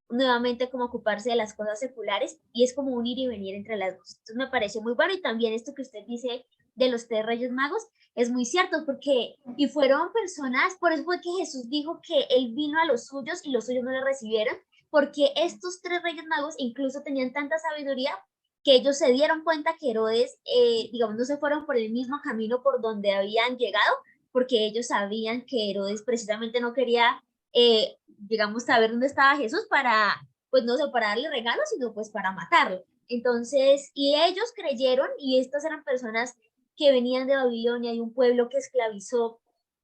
nuevamente como ocuparse de las cosas seculares, y es como un ir y venir entre las dos. Entonces me parece muy bueno, y también esto que usted dice de los 3 Reyes Magos es muy cierto, porque y fueron personas, por eso fue que Jesús dijo que él vino a los suyos y los suyos no le recibieron, porque estos 3 Reyes Magos incluso tenían tanta sabiduría que ellos se dieron cuenta que Herodes, digamos, no se fueron por el mismo camino por donde habían llegado, porque ellos sabían que Herodes precisamente no quería, digamos, saber dónde estaba Jesús para, pues no sé, para darle regalos, sino pues para matarlo. Entonces, y ellos creyeron, y estas eran personas que venían de Babilonia, y un pueblo que esclavizó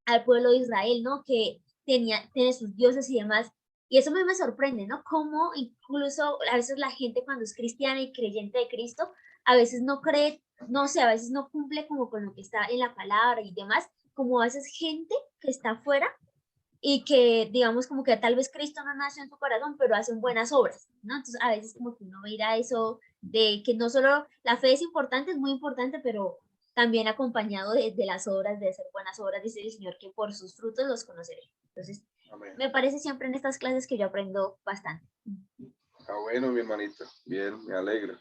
al pueblo de Israel, ¿no? Que tiene sus dioses y demás. Y eso me sorprende, ¿no? Cómo incluso a veces la gente cuando es cristiana y creyente de Cristo, a veces no cree, no sé, a veces no cumple como con lo que está en la palabra y demás, como a veces gente que está afuera y que digamos como que tal vez Cristo no nació en su corazón, pero hacen buenas obras, ¿no? Entonces a veces como que uno mira eso de que no solo la fe es importante, es muy importante, pero también acompañado de las obras, de hacer buenas obras, dice el Señor, que por sus frutos los conoceré. Entonces, Amén. me parece siempre en estas clases que yo aprendo bastante. Ah, bueno, mi hermanita. Bien, me alegra.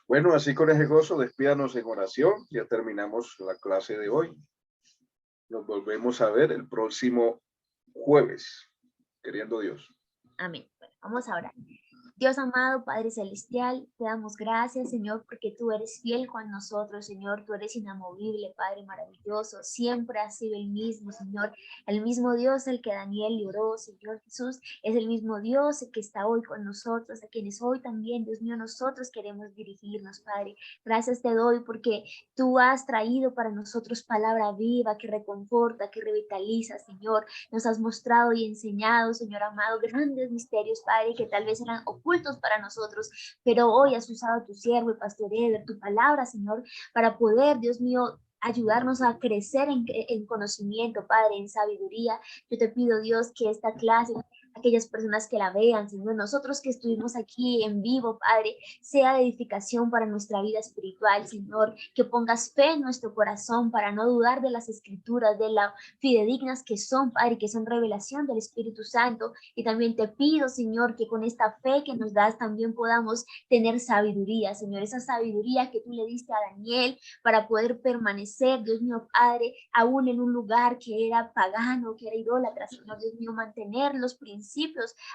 Bueno, así con ese gozo, despídanos en oración. Ya terminamos la clase de hoy. Nos volvemos a ver el próximo jueves, queriendo Dios. Amén. Bueno, vamos a orar. Dios amado, Padre Celestial, te damos gracias, Señor, porque tú eres fiel con nosotros, Señor, tú eres inamovible, Padre maravilloso, siempre has sido el mismo, Señor, el mismo Dios el que Daniel le oró, Señor Jesús, es el mismo Dios el que está hoy con nosotros, a quienes hoy también, Dios mío, nosotros queremos dirigirnos, Padre. Gracias te doy porque tú has traído para nosotros palabra viva que reconforta, que revitaliza, Señor. Nos has mostrado y enseñado, Señor amado, grandes misterios, Padre, que tal vez eran ocultos para nosotros, pero hoy has usado tu siervo, el pastor Eder, tu palabra, Señor, para poder, Dios mío, ayudarnos a crecer en conocimiento, Padre, en sabiduría. Yo te pido, Dios, que esta clase, aquellas personas que la vean, Señor, nosotros que estuvimos aquí en vivo, Padre, sea de edificación para nuestra vida espiritual, Señor, que pongas fe en nuestro corazón para no dudar de las escrituras, de la fidedignas que son, Padre, que son revelación del Espíritu Santo. Y también te pido, Señor, que con esta fe que nos das también podamos tener sabiduría, Señor, esa sabiduría que tú le diste a Daniel para poder permanecer, Dios mío, Padre, aún en un lugar que era pagano, que era idólatra, Señor, Dios mío, mantener los principios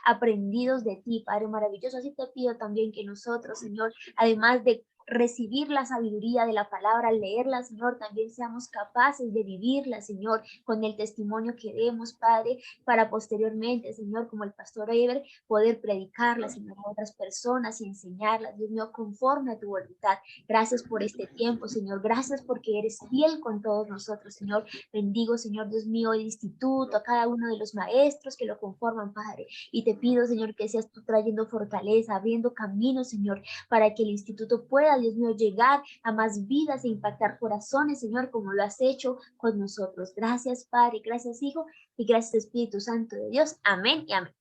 aprendidos de ti, Padre maravilloso. Así te pido también que nosotros, Señor, además de recibir la sabiduría de la palabra, al leerla, Señor, también seamos capaces de vivirla, Señor, con el testimonio que demos, Padre, para posteriormente, Señor, como el pastor Eber, poder predicarla, Señor, a otras personas y enseñarlas, Dios mío, conforme a tu voluntad. Gracias por este tiempo, Señor, gracias porque eres fiel con todos nosotros, Señor. Bendigo, Señor, Dios mío, el instituto, a cada uno de los maestros que lo conforman, Padre, y te pido, Señor, que seas tú trayendo fortaleza, abriendo caminos, Señor, para que el instituto pueda, Dios mío, llegar a más vidas e impactar corazones, Señor, como lo has hecho con nosotros. Gracias, Padre, gracias, Hijo, y gracias, Espíritu Santo de Dios. Amén y amén.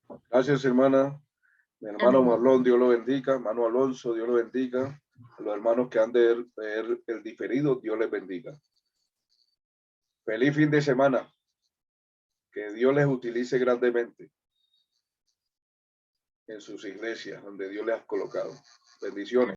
Amén. Gracias, hermana. Mi hermano Amén. Marlon, Dios lo bendiga. Hermano Alonso, Dios lo bendiga. A los hermanos que han de ver el diferido, Dios les bendiga. Feliz fin de semana. Que Dios les utilice grandemente en sus iglesias, donde Dios les ha colocado. Bendiciones.